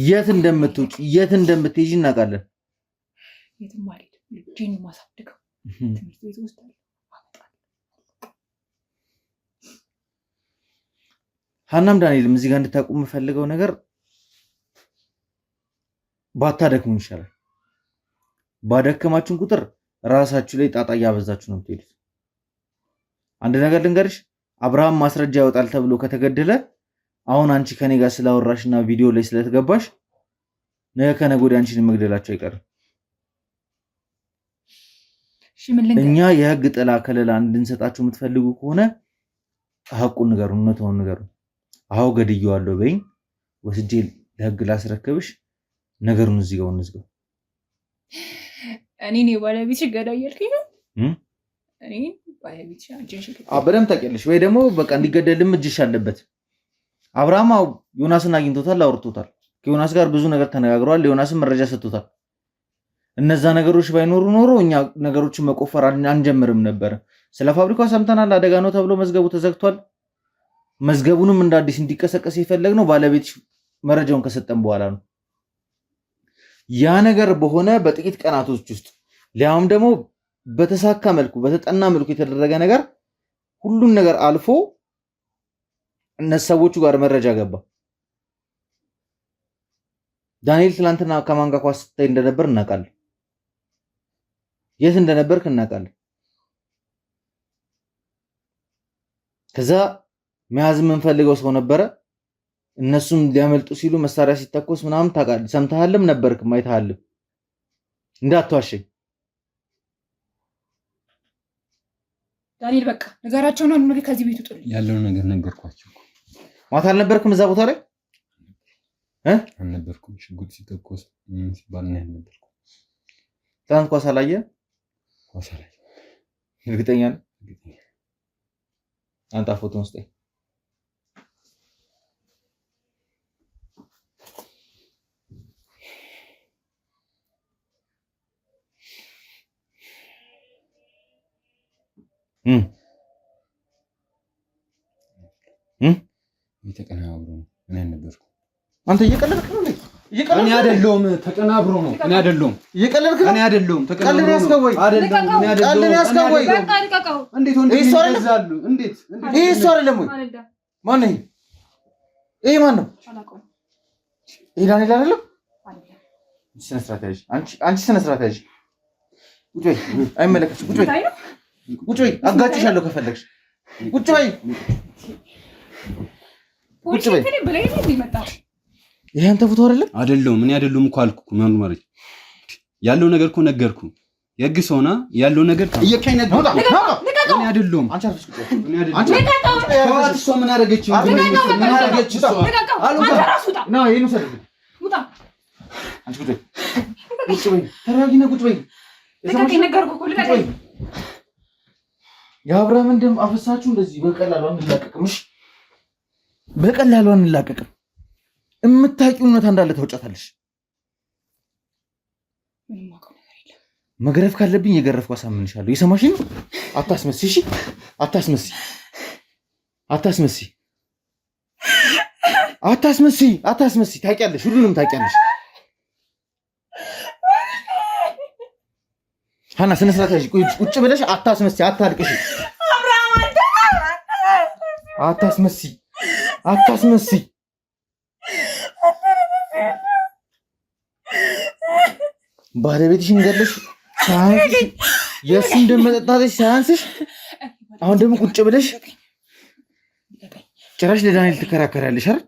A: የት እንደምትውጭ የት እንደምትሄጂ እናውቃለን።
B: የትም አልሄድም። ልጄን ማሳድገው ትምህርት ቤት ውስጥ
A: ሀናም ዳንኤልም እዚህ ጋር እንድታውቁ የምፈልገው ነገር ባታደክሙ ይሻላል። ባደከማችሁን ቁጥር ራሳችሁ ላይ ጣጣ እያበዛችሁ ነው የምትሄዱት። አንድ ነገር ልንገርሽ፣ አብርሃም ማስረጃ ያወጣል ተብሎ ከተገደለ አሁን አንቺ ከኔ ጋር ስላወራሽና ቪዲዮ ላይ ስለተገባሽ ነገ ከነገ ወዲያ አንቺን መግደላቸው አይቀርም። እኛ የህግ ጥላ ከለላ እንድንሰጣችሁ የምትፈልጉ ከሆነ ሐቁን ንገሩን፣ እውነታውን ንገሩን። አዎ ገድየዋለሁ በይኝ፣ ወስጄ ለህግ ላስረክብሽ፣ ነገሩን እዚህ ጋር እንዝጋው።
B: እኔ ባለቤትሽ ገዳይ እያልከኝ ነው? እኔ ባለቤትሽ አንቺን ሽክ
A: በደምብ ታውቂያለሽ ወይ? ደግሞ በቃ እንዲገደልም እጅሽ አለበት። አብርሃም ዮናስን አግኝቶታል፣ አውርቶታል። ከዮናስ ጋር ብዙ ነገር ተነጋግረዋል። ዮናስን መረጃ ሰጥቶታል። እነዛ ነገሮች ባይኖሩ ኖሮ እኛ ነገሮችን መቆፈር አንጀምርም ነበር። ስለ ፋብሪካው ሰምተናል፣ አደጋ ነው ተብሎ መዝገቡ ተዘግቷል። መዝገቡንም እንደ አዲስ እንዲቀሰቀስ የፈለግነው ባለቤትሽ መረጃውን ከሰጠን በኋላ ነው። ያ ነገር በሆነ በጥቂት ቀናቶች ውስጥ ሊያውም ደግሞ በተሳካ መልኩ በተጠና መልኩ የተደረገ ነገር ሁሉን ነገር አልፎ እነሱ ሰዎቹ ጋር መረጃ ገባ። ዳንኤል ትላንትና ከማን ጋር ኳስ ስታይ እንደነበር እናውቃለን። የት እንደነበርክ እናውቃለን። ከዛ መያዝ የምንፈልገው ሰው ነበረ። እነሱም ሊያመልጡ ሲሉ መሳሪያ ሲተኮስ ምናምን ታውቃለህ። ሰምተሃልም ነበርክም አይተሃልም። እንዳትዋሸኝ
B: ዳንኤል። በቃ ነገራቸው ነው። ኑሪ ከዚህ ቤት ውጡልኝ።
C: ያለውን ነገር ነገርኳቸው።
A: ማታ አልነበርክም እዛ ቦታ ላይ?
C: አልነበርኩም። ሽጉጥ ሲተኮስ ሲባል ነው ያልነበርኩም።
A: ትናንት ኳስ አላየህ? እርግጠኛ ነህ? አንተ ፎቶን ስጠኝ።
C: ተቀናብሮ ነው። እኔ አልነበርኩም።
A: አንተ እየቀለድክ ነው?
C: እኔ አይደለሁም። ተቀናብሮ ነው። እኔ አይደለሁም።
A: እየቀለድክ ነው?
C: እኔ አይደለሁም። ተቀናብሮ ነው።
A: ያስከወይ
C: አይደለም። እኔ አይደለሁም።
A: ቀልድ ያስከወይ።
B: በቃ ልቀቀው።
C: እንዴት ወንድ ይዛሉ? እንዴት
A: ይሄ እሱ አይደለም ወይ? ማን ነው ይሄ? ማን ነው? ይሄ ዳንኤል አይደለም? ስነ ስርዓት ያዥ። አንቺ ስነ ስርዓት ያዥ። ቁጭ በይ። አይመለከትሽም። ቁጭ በይ። ቁጭ በይ። አጋጭሻለሁ ከፈለግሽ። ቁጭ በይ። ቁጭ በይ። ይሄ አንተ ፎቶ አይደለም?
C: አይደለም። እኔ አይደለሁም እኮ አልኩ። ማን ማለት ያለው ነገር እኮ ነገርኩ። የህግ ሰውና ያለው ነገር እየካኝ ነገር እኔ አይደለሁም። አንቺ አርፈሽ ቁጭ በይ። እኔ አይደለሁም። አንቺ እሷ ምን አደረገች? ምን አደረገች እሷ? ነው ይሄን ሰደብ ውጣ። አንቺ ቁጭ በይ። ቁጭ በይ። ተረጋጊና ቁጭ በይ።
B: ነገርኩህ እኮ ልቀቅ።
A: የአብርሃምን ደም አፈሳችሁ እንደዚህ በቀላሉ አንላቀቅም። እሺ በቀላሉ አንላቀቅም። የምታውቂው እውነታ እንዳለ ታውጫታለሽ። መግረፍ ካለብኝ የገረፍኩ አሳምንሻለሁ። የሰማሽኝ ነው? አታስመሲ። እሺ አታስመሲ። አታስመሲ። አታስመሲ። አታስመሲ። ታውቂያለሽ፣ ሁሉንም ታውቂያለሽ። ሀና ስነ ስርዓት ያዥ። ቁጭ ብለሽ አታስመሲ። አታልቅሽ። አታስመሲ። አታስመሲ። ባለቤትሽን ገለሽ ሳያንስሽ የእሱን ደም መጠጣትሽ ሳያንስሽ አሁን ደግሞ ቁጭ ብለሽ ጭራሽ ለዳንኤል ትከራከራለሽ አይደል?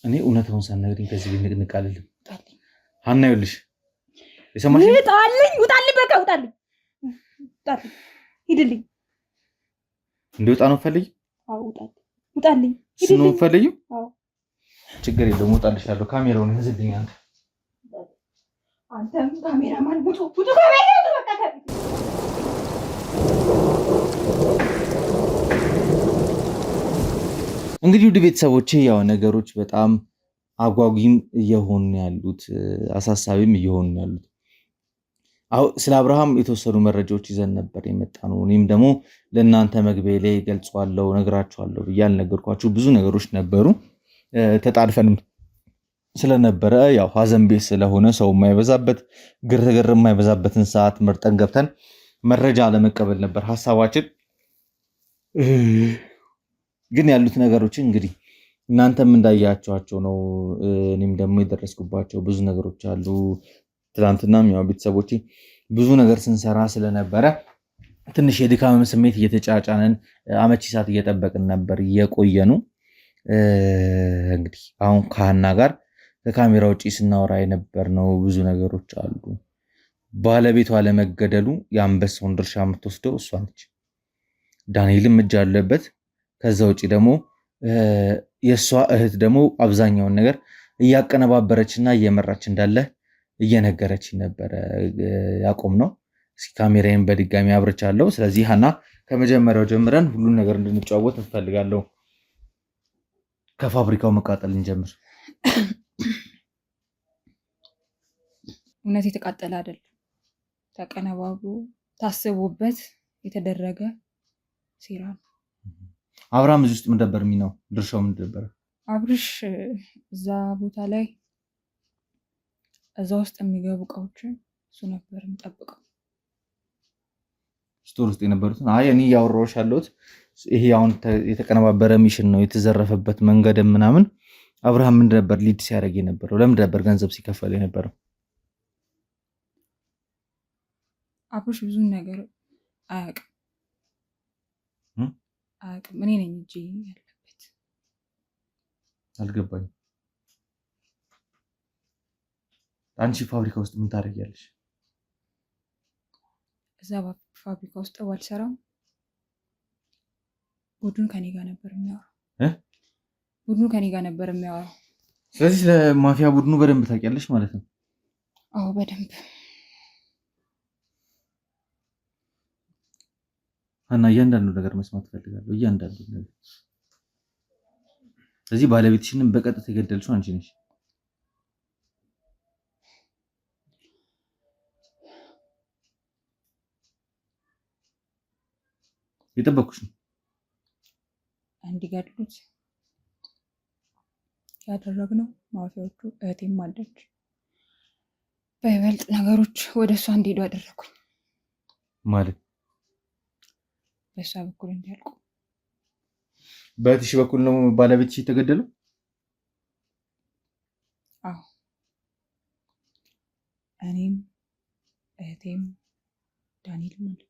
A: እኔ እውነታውን ሳልነግርኝ ከዚህ ቤት ንቅንቅ አልልም። ሀና ይኸውልሽ የሰማሽ
B: ውጣልኝ፣ ውጣልኝ፣ በቃ ውጣልኝ፣ ውጣልኝ፣ ሂድልኝ።
A: እንዲወጣ ነው ፈልጊ?
B: አዎ ውጣልኝ፣ ውጣልኝ፣
A: ሂድልኝ። ነው ፈልጊ?
B: አዎ
A: ችግር የለውም እወጣልሻለሁ። ካሜራውን ያዝልኝ አንተ።
B: አንተም ካሜራማን ቡጡ ቡጡ ካሜራውን ተመጣጣ።
A: እንግዲህ ውድ ቤተሰቦቼ ያው ነገሮች በጣም አጓጊም እየሆኑ ያሉት፣ አሳሳቢም እየሆኑ ያሉት። ስለ አብርሃም የተወሰኑ መረጃዎች ይዘን ነበር የመጣ ነው። እኔም ደግሞ ለእናንተ መግቢያ ላይ ገልጿለሁ፣ ነግራችኋለሁ ብዬ ያልነገርኳችሁ ብዙ ነገሮች ነበሩ። ተጣድፈንም ስለነበረ ያው ሀዘን ቤት ስለሆነ ሰው የማይበዛበት ግርግር የማይበዛበትን ሰዓት መርጠን ገብተን መረጃ ለመቀበል ነበር ሀሳባችን። ግን ያሉት ነገሮችን እንግዲህ እናንተም እንዳያቸዋቸው ነው። እኔም ደግሞ የደረስኩባቸው ብዙ ነገሮች አሉ። ትናንትናም ያው ቤተሰቦቼ ብዙ ነገር ስንሰራ ስለነበረ ትንሽ የድካምም ስሜት እየተጫጫነን አመቺ ሰዓት እየጠበቅን ነበር እየቆየኑ። እንግዲህ አሁን ከሀና ጋር ከካሜራ ውጭ ስናወራ የነበርነው ብዙ ነገሮች አሉ። ባለቤቷ ለመገደሉ የአንበሳውን ድርሻ የምትወስደው እሷ ነች። ዳንኤልም እጅ አለበት። ከዛ ውጭ ደግሞ የእሷ እህት ደግሞ አብዛኛውን ነገር እያቀነባበረችና እየመራች እንዳለ እየነገረች ነበረ። ያቆም ነው። እስኪ ካሜራዬን በድጋሚ አብርቻለሁ። ስለዚህ ሀና ከመጀመሪያው ጀምረን ሁሉን ነገር እንድንጨዋወት እንፈልጋለሁ። ከፋብሪካው መቃጠል እንጀምር።
B: እውነት የተቃጠለ አይደለም፣ ተቀነባብሮ ታስቦበት የተደረገ ሴራ ነው።
A: አብርሃም እዚህ ውስጥ ምን ነበር የሚናው? ድርሻው ምን ነበር?
B: አብርሽ እዛ ቦታ ላይ እዛ ውስጥ የሚገቡ እቃዎችን እሱ ነበር የሚጠብቀው።
A: ስቶር ውስጥ የነበሩትን እኔ እያወራሁሽ ያለሁት ይሄ አሁን የተቀነባበረ ሚሽን ነው። የተዘረፈበት መንገድ ምናምን አብርሃም ምን ነበር ሊድ ሲያደርግ የነበረው? ለምን ነበር ገንዘብ ሲከፈል የነበረው?
B: አብርሽ ብዙ ነገር አያውቅም። እኔ ነኝ እንጂ ያለበት።
A: አልገባኝም። አንቺ ፋብሪካ ውስጥ ምን ታደርጊያለሽ?
B: እዛ ፋብሪካ ውስጥ ባልሰራም ቡድኑ ከኔ ጋር ነበር የሚያወራው።
A: ስለዚህ ስለ ማፊያ ቡድኑ በደንብ ታውቂያለሽ ማለት ነው?
B: አዎ በደንብ።
A: እና እያንዳንዱ ነገር መስማት ፈልጋለሁ፣ እያንዳንዱ ነገር። ስለዚህ ባለቤትሽንም በቀጥታ የገደልሽው አንቺ ነሽ? የጠበኩሽ ነው።
B: እንዲገድሉት ያደረግነው ማፊያዎቹ እህቴም አለች። በይበልጥ ነገሮች ወደ እሷ እንዲሄዱ አደረኩኝ።
A: ማለት
B: በእሷ በኩል እንዲያልቁ።
A: በእህትሽ በኩል ነው ባለቤትሽ የተገደለው?
B: አዎ፣ እኔም እህቴም ዳንኤልም አለበት።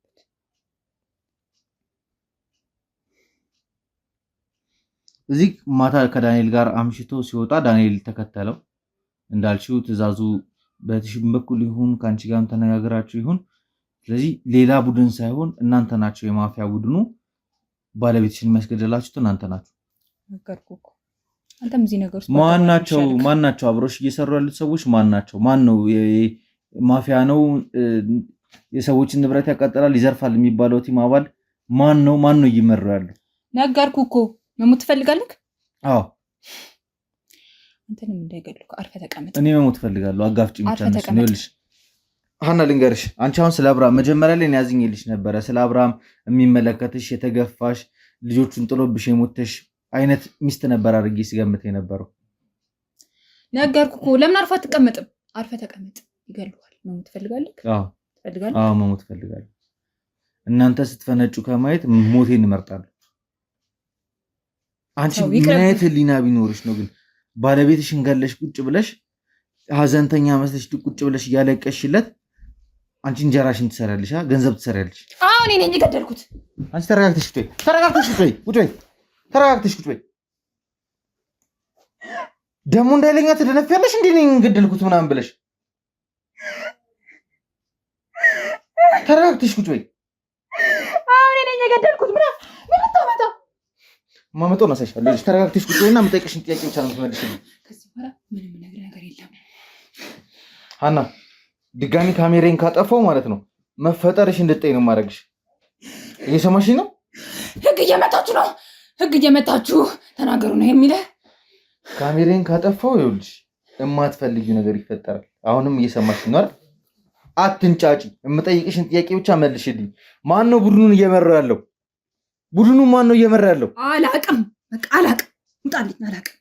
A: እዚህ ማታ ከዳንኤል ጋር አምሽቶ ሲወጣ ዳንኤል ተከተለው። እንዳልሽው ትዕዛዙ በእህትሽም በኩል ይሁን ከአንቺ ጋርም ተነጋግራችሁ ይሁን፣ ስለዚህ ሌላ ቡድን ሳይሆን እናንተ ናቸው የማፊያ ቡድኑ። ባለቤትሽን የሚያስገደላችሁት እናንተ ናችሁ።
B: ነገርኩህ እኮ። አንተም እዚህ ነገር ውስጥ
A: ማን ናቸው አብሮሽ እየሰሩ ያሉት ሰዎች? ማን ናቸው? ማን ነው ማፊያ ነው የሰዎችን ንብረት ያቃጠላል ይዘርፋል የሚባለው ቲም አባል ማን ነው? ማን ነው እየመራ ያለው?
B: ነገርኩህ እኮ። መሞት ትፈልጋለህ?
A: አዎ።
B: አንተንም እንዳይገድሉህ አርፈህ ተቀመጥ።
A: እኔ መሞት እፈልጋለሁ። አጋፍጭ ብቻ ነው። ይኸውልሽ ሀና ልንገርሽ፣ አንቺ አሁን ስለ አብርሃም መጀመሪያ ላይ ያዝኝልሽ ነበረ። ስለ አብርሃም የሚመለከትሽ የተገፋሽ ልጆቹን ጥሎብሽ የሞተሽ አይነት ሚስት ነበር አድርጌ ሲገምት የነበረው።
B: ነገርኩህ እኮ። ለምን አርፈህ አትቀመጥም? አርፈህ ተቀመጥ። ይገድሉሃል። መሞት ትፈልጋለህ?
A: አዎ መሞት እፈልጋለሁ። እናንተ ስትፈነጩ ከማየት ሞቴን እመርጣለሁ። አንቺ ምን አይነት ህሊና ቢኖርሽ ነው ግን ባለቤትሽን ገለሽ ቁጭ ብለሽ ሀዘንተኛ መስለሽ ቁጭ ብለሽ እያለቀሽለት አንቺ እንጀራሽን ትሰሪያለሽ፣ ገንዘብ ትሰሪያለሽ።
B: አዎ እኔ ነኝ የገደልኩት።
A: አንቺ ተረጋግተሽ ቁጭ በይ፣ ተረጋግተሽ ቁጭ በይ፣ ተረጋግተሽ ቁጭ በይ። ደግሞ እንዳይለኛ ትደነፊያለሽ። እንዴ ነኝ ገደልኩት ምናምን ብለሽ ተረጋግተሽ ቁጭ በይ።
B: አዎ እኔ ነኝ የገደልኩት። ምን ልታመጣ
A: ማመጣው ነው ሳይሻለሽ። ተረጋግተሽ ቁጭ በይና የምጠይቅሽን ጥያቄ ብቻ ነው የምትመልሽልኝ።
B: ከዚህ በኋላ ምንም ነገር የለም።
A: ሀና ድጋሚ ካሜራዬን ካጠፋው ማለት ነው መፈጠርሽ እንድጠይ ነው የማደርግሽ። እየሰማሽኝ ነው?
B: ህግ እየመታችሁ ነው። ህግ እየመታችሁ ተናገሩ ነው የሚለ
A: ካሜራን ካጠፋው ይኸውልሽ የማትፈልጊው ነገር ይፈጠራል። አሁንም እየሰማሽ ነው አይደል? አትንጫጪ። የምጠይቅሽን ጥያቄ ብቻ መልሽልኝ። ማን ነው ቡድኑን እየመራ ያለው? ቡድኑ ማን ነው እየመራ ያለው?
B: አላቅም። በቃ አላቅም። ውጣልኝ። አላቅም።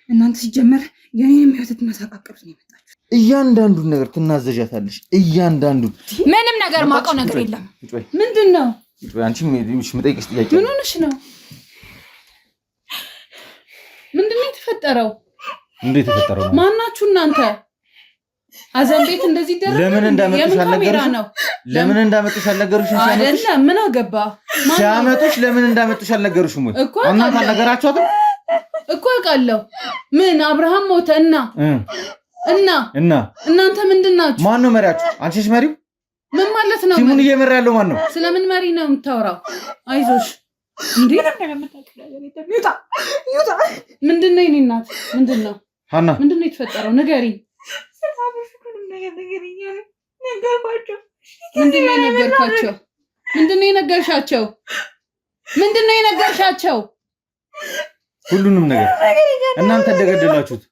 B: እናንተ ሲጀመር የኔንም ህይወት መሳቃቀሩት ነው የመጣችሁ።
A: እያንዳንዱን ነገር ትናዘዣታለሽ። እያንዳንዱን
B: ምንም ነገር ማውቀው ነገር የለም።
D: ምንድን ነው
A: አንቺ የምጠይቅሽ ጥያቄ
D: ምን ሆነሽ ነው? ምንድን ነው የተፈጠረው?
A: እንዴት የተፈጠረው?
D: ማናችሁ እናንተ? ሀዘን ቤት እንደዚህ ደረሰ?
A: ለምን እንዳመጡሽ አልነገሩሽም? ለምን እንዳመጡሽ አልነገሩሽም?
D: አይደለም ምን አገባ?
A: ሲያመጡሽ ለምን እንዳመጡሽ አልነገሩሽም ወይ? እናንተ አልነገራችኋትም
D: እኮ? አውቃለሁ። ምን አብርሃም ሞተ እና እናንተ ምንድን ናችሁ?
A: ማን ነው መሪያችሁ? አንቺስ መሪው?
D: ምን ማለት ነው?
A: ቲሙን እየመራ ያለው ማን ነው?
D: ስለምን መሪ ነው የምታወራው? አይዞሽ እንዴ! ምንድን ነው የእኔ እናት? ምንድን ነው
A: ሀና?
D: ምንድን ነው የተፈጠረው? ንገሪኝ። ምንድን ነው የነገርካቸው? ምንድን ነው የነገርሻቸው? ምንድን ነው የነገርሻቸው?
A: ሁሉንም ነገር እናንተ እንደገደላችሁት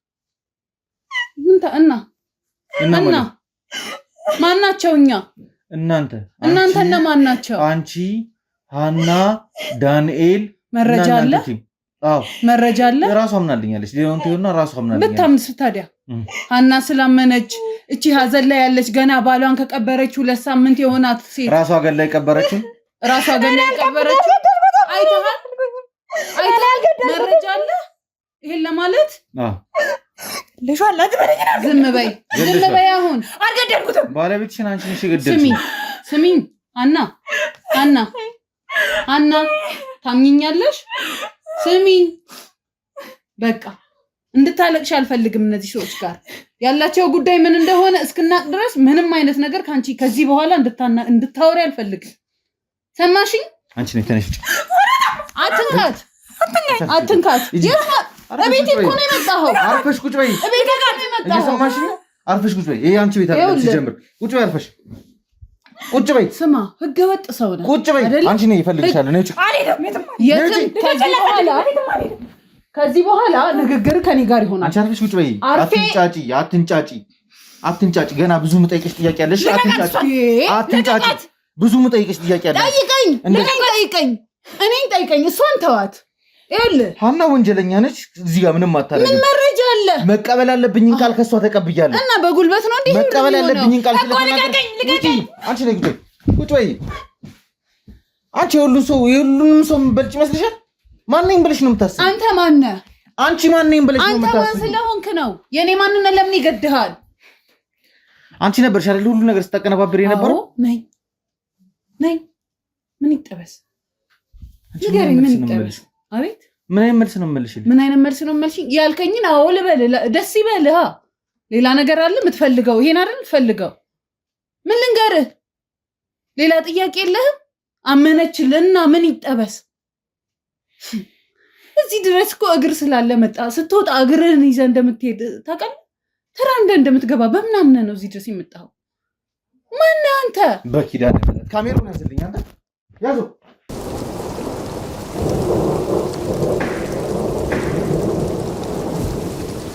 D: እና ማናቸው? እኛ
A: እናንተ
D: እነማን ናቸው?
A: አንቺ፣ ሀና፣ ዳንኤል
D: መረጃ አለ?
A: አዎ
D: መረጃ አለ።
A: ራሷ አምናልኛለች። ሌላውን ተይውና ራሷ አምናልኛለች።
D: ብታምንስ ታዲያ? ሀና ስላመነች እቺ ሀዘን ላይ ያለች ገና ባሏን ከቀበረች 2 ሳምንት የሆናት ሴት
A: ራሷ ገላ የቀበረችው
D: አይተሃል? መረጃ አለ ይሄን ለማለት? ዝም በይ አሁን
B: አልገደልኩትም።
A: ባለቤትሽን አንቺ ነሽ የገደልሽው።
D: ስሚኝ ሀና ታምኚኛለሽ? ስሚኝ በቃ እንድታለቅሽ አልፈልግም። እነዚህ ሰዎች ጋር ያላቸው ጉዳይ ምን እንደሆነ እስክናቅ ድረስ ምንም አይነት ነገር ካንቺ ከዚህ በኋላ እንድታወሪ አልፈልግም። ሰማሽኝ?
A: አንቺ ነሽ ተነሽ።
D: አትንካት። እቤቴ እኮ ነው የመጣኸው።
A: አርፈሽ ቁጭ በይ።
D: እቤቴ ጋር ነው የመጣኸው።
A: እየሰማሽ ነው? አርፈሽ ቁጭ በይ። ይሄ አንቺ ቤት አይደለም ሲጀምር። ቁጭ በይ አርፈሽ። ቁጭ በይ።
D: ስማ ህገወጥ ሰው ነህ።
A: ቁጭ በይ። አንቺ ነኝ ይፈልግሻል። ነጭ
D: ከዚህ በኋላ ንግግር ከኔ ጋር ይሆናል።
A: አንቺ አርፈሽ ቁጭ በይ። አትንጫጪ። ገና ብዙ የምጠይቅሽ ጥያቄ አለሽ። አትንጫጪ። ብዙ የምጠይቅሽ ጥያቄ አለሽ።
D: እኔን ጠይቀኝ። እሷን ተዋት። ይኸውልህ
A: ሀና ወንጀለኛ ነች። እዚህ ጋር ምንም አታረግም።
D: ምን መረጃ አለ?
A: መቀበል ያለብኝን ቃል ከሷ ተቀብያለሁ
D: እና በጉልበት ነው እንዴ?
A: መቀበል ያለብኝን ቃል ስለተናገርኩ አንቺ ነኝ ቁጭ በይ። አንቺ የሁሉንም ሰው የምበልጭ ይመስልሻል? ማን ነኝ ብለሽ ነው የምታስብ?
D: አንተ ማን ነህ?
A: አንቺ ማን ነኝ ብለሽ ነው የምታስብ?
D: አንተ ማን ስለሆንክ ነው? የኔ ማንነት ለምን ይገድሃል?
A: አንቺ ነበርሽ አይደል ሁሉ ነገር ስታቀነባብር የነበረው?
D: ነኝ ምን ይጠበስ? ንገረኝ። ምን ይጠበስ? አቤት
A: ምን አይነት መልስ ነው የምልሽልኝ?
D: ምን አይነት መልስ ነው የምልሽኝ? ያልከኝን አዎ ልበል። ደስ ይበልህ። ሌላ ነገር አለ የምትፈልገው? ይሄን አይደል የምትፈልገው? ምን ልንገርህ? ሌላ ጥያቄ የለህም? አመነችልና ምን ይጠበስ? እዚህ ድረስ እኮ እግር ስላለ መጣ። ስትወጣ እግርህን ይዘህ እንደምትሄድ ታውቃለህ? ተራ እንደምትገባ በምናምን ነው እዚህ ድረስ የመጣኸው። ማነህ አንተ?
A: በኪዳነ ምሕረት ካሜራውን ያዝልኝ አንተ ያዘው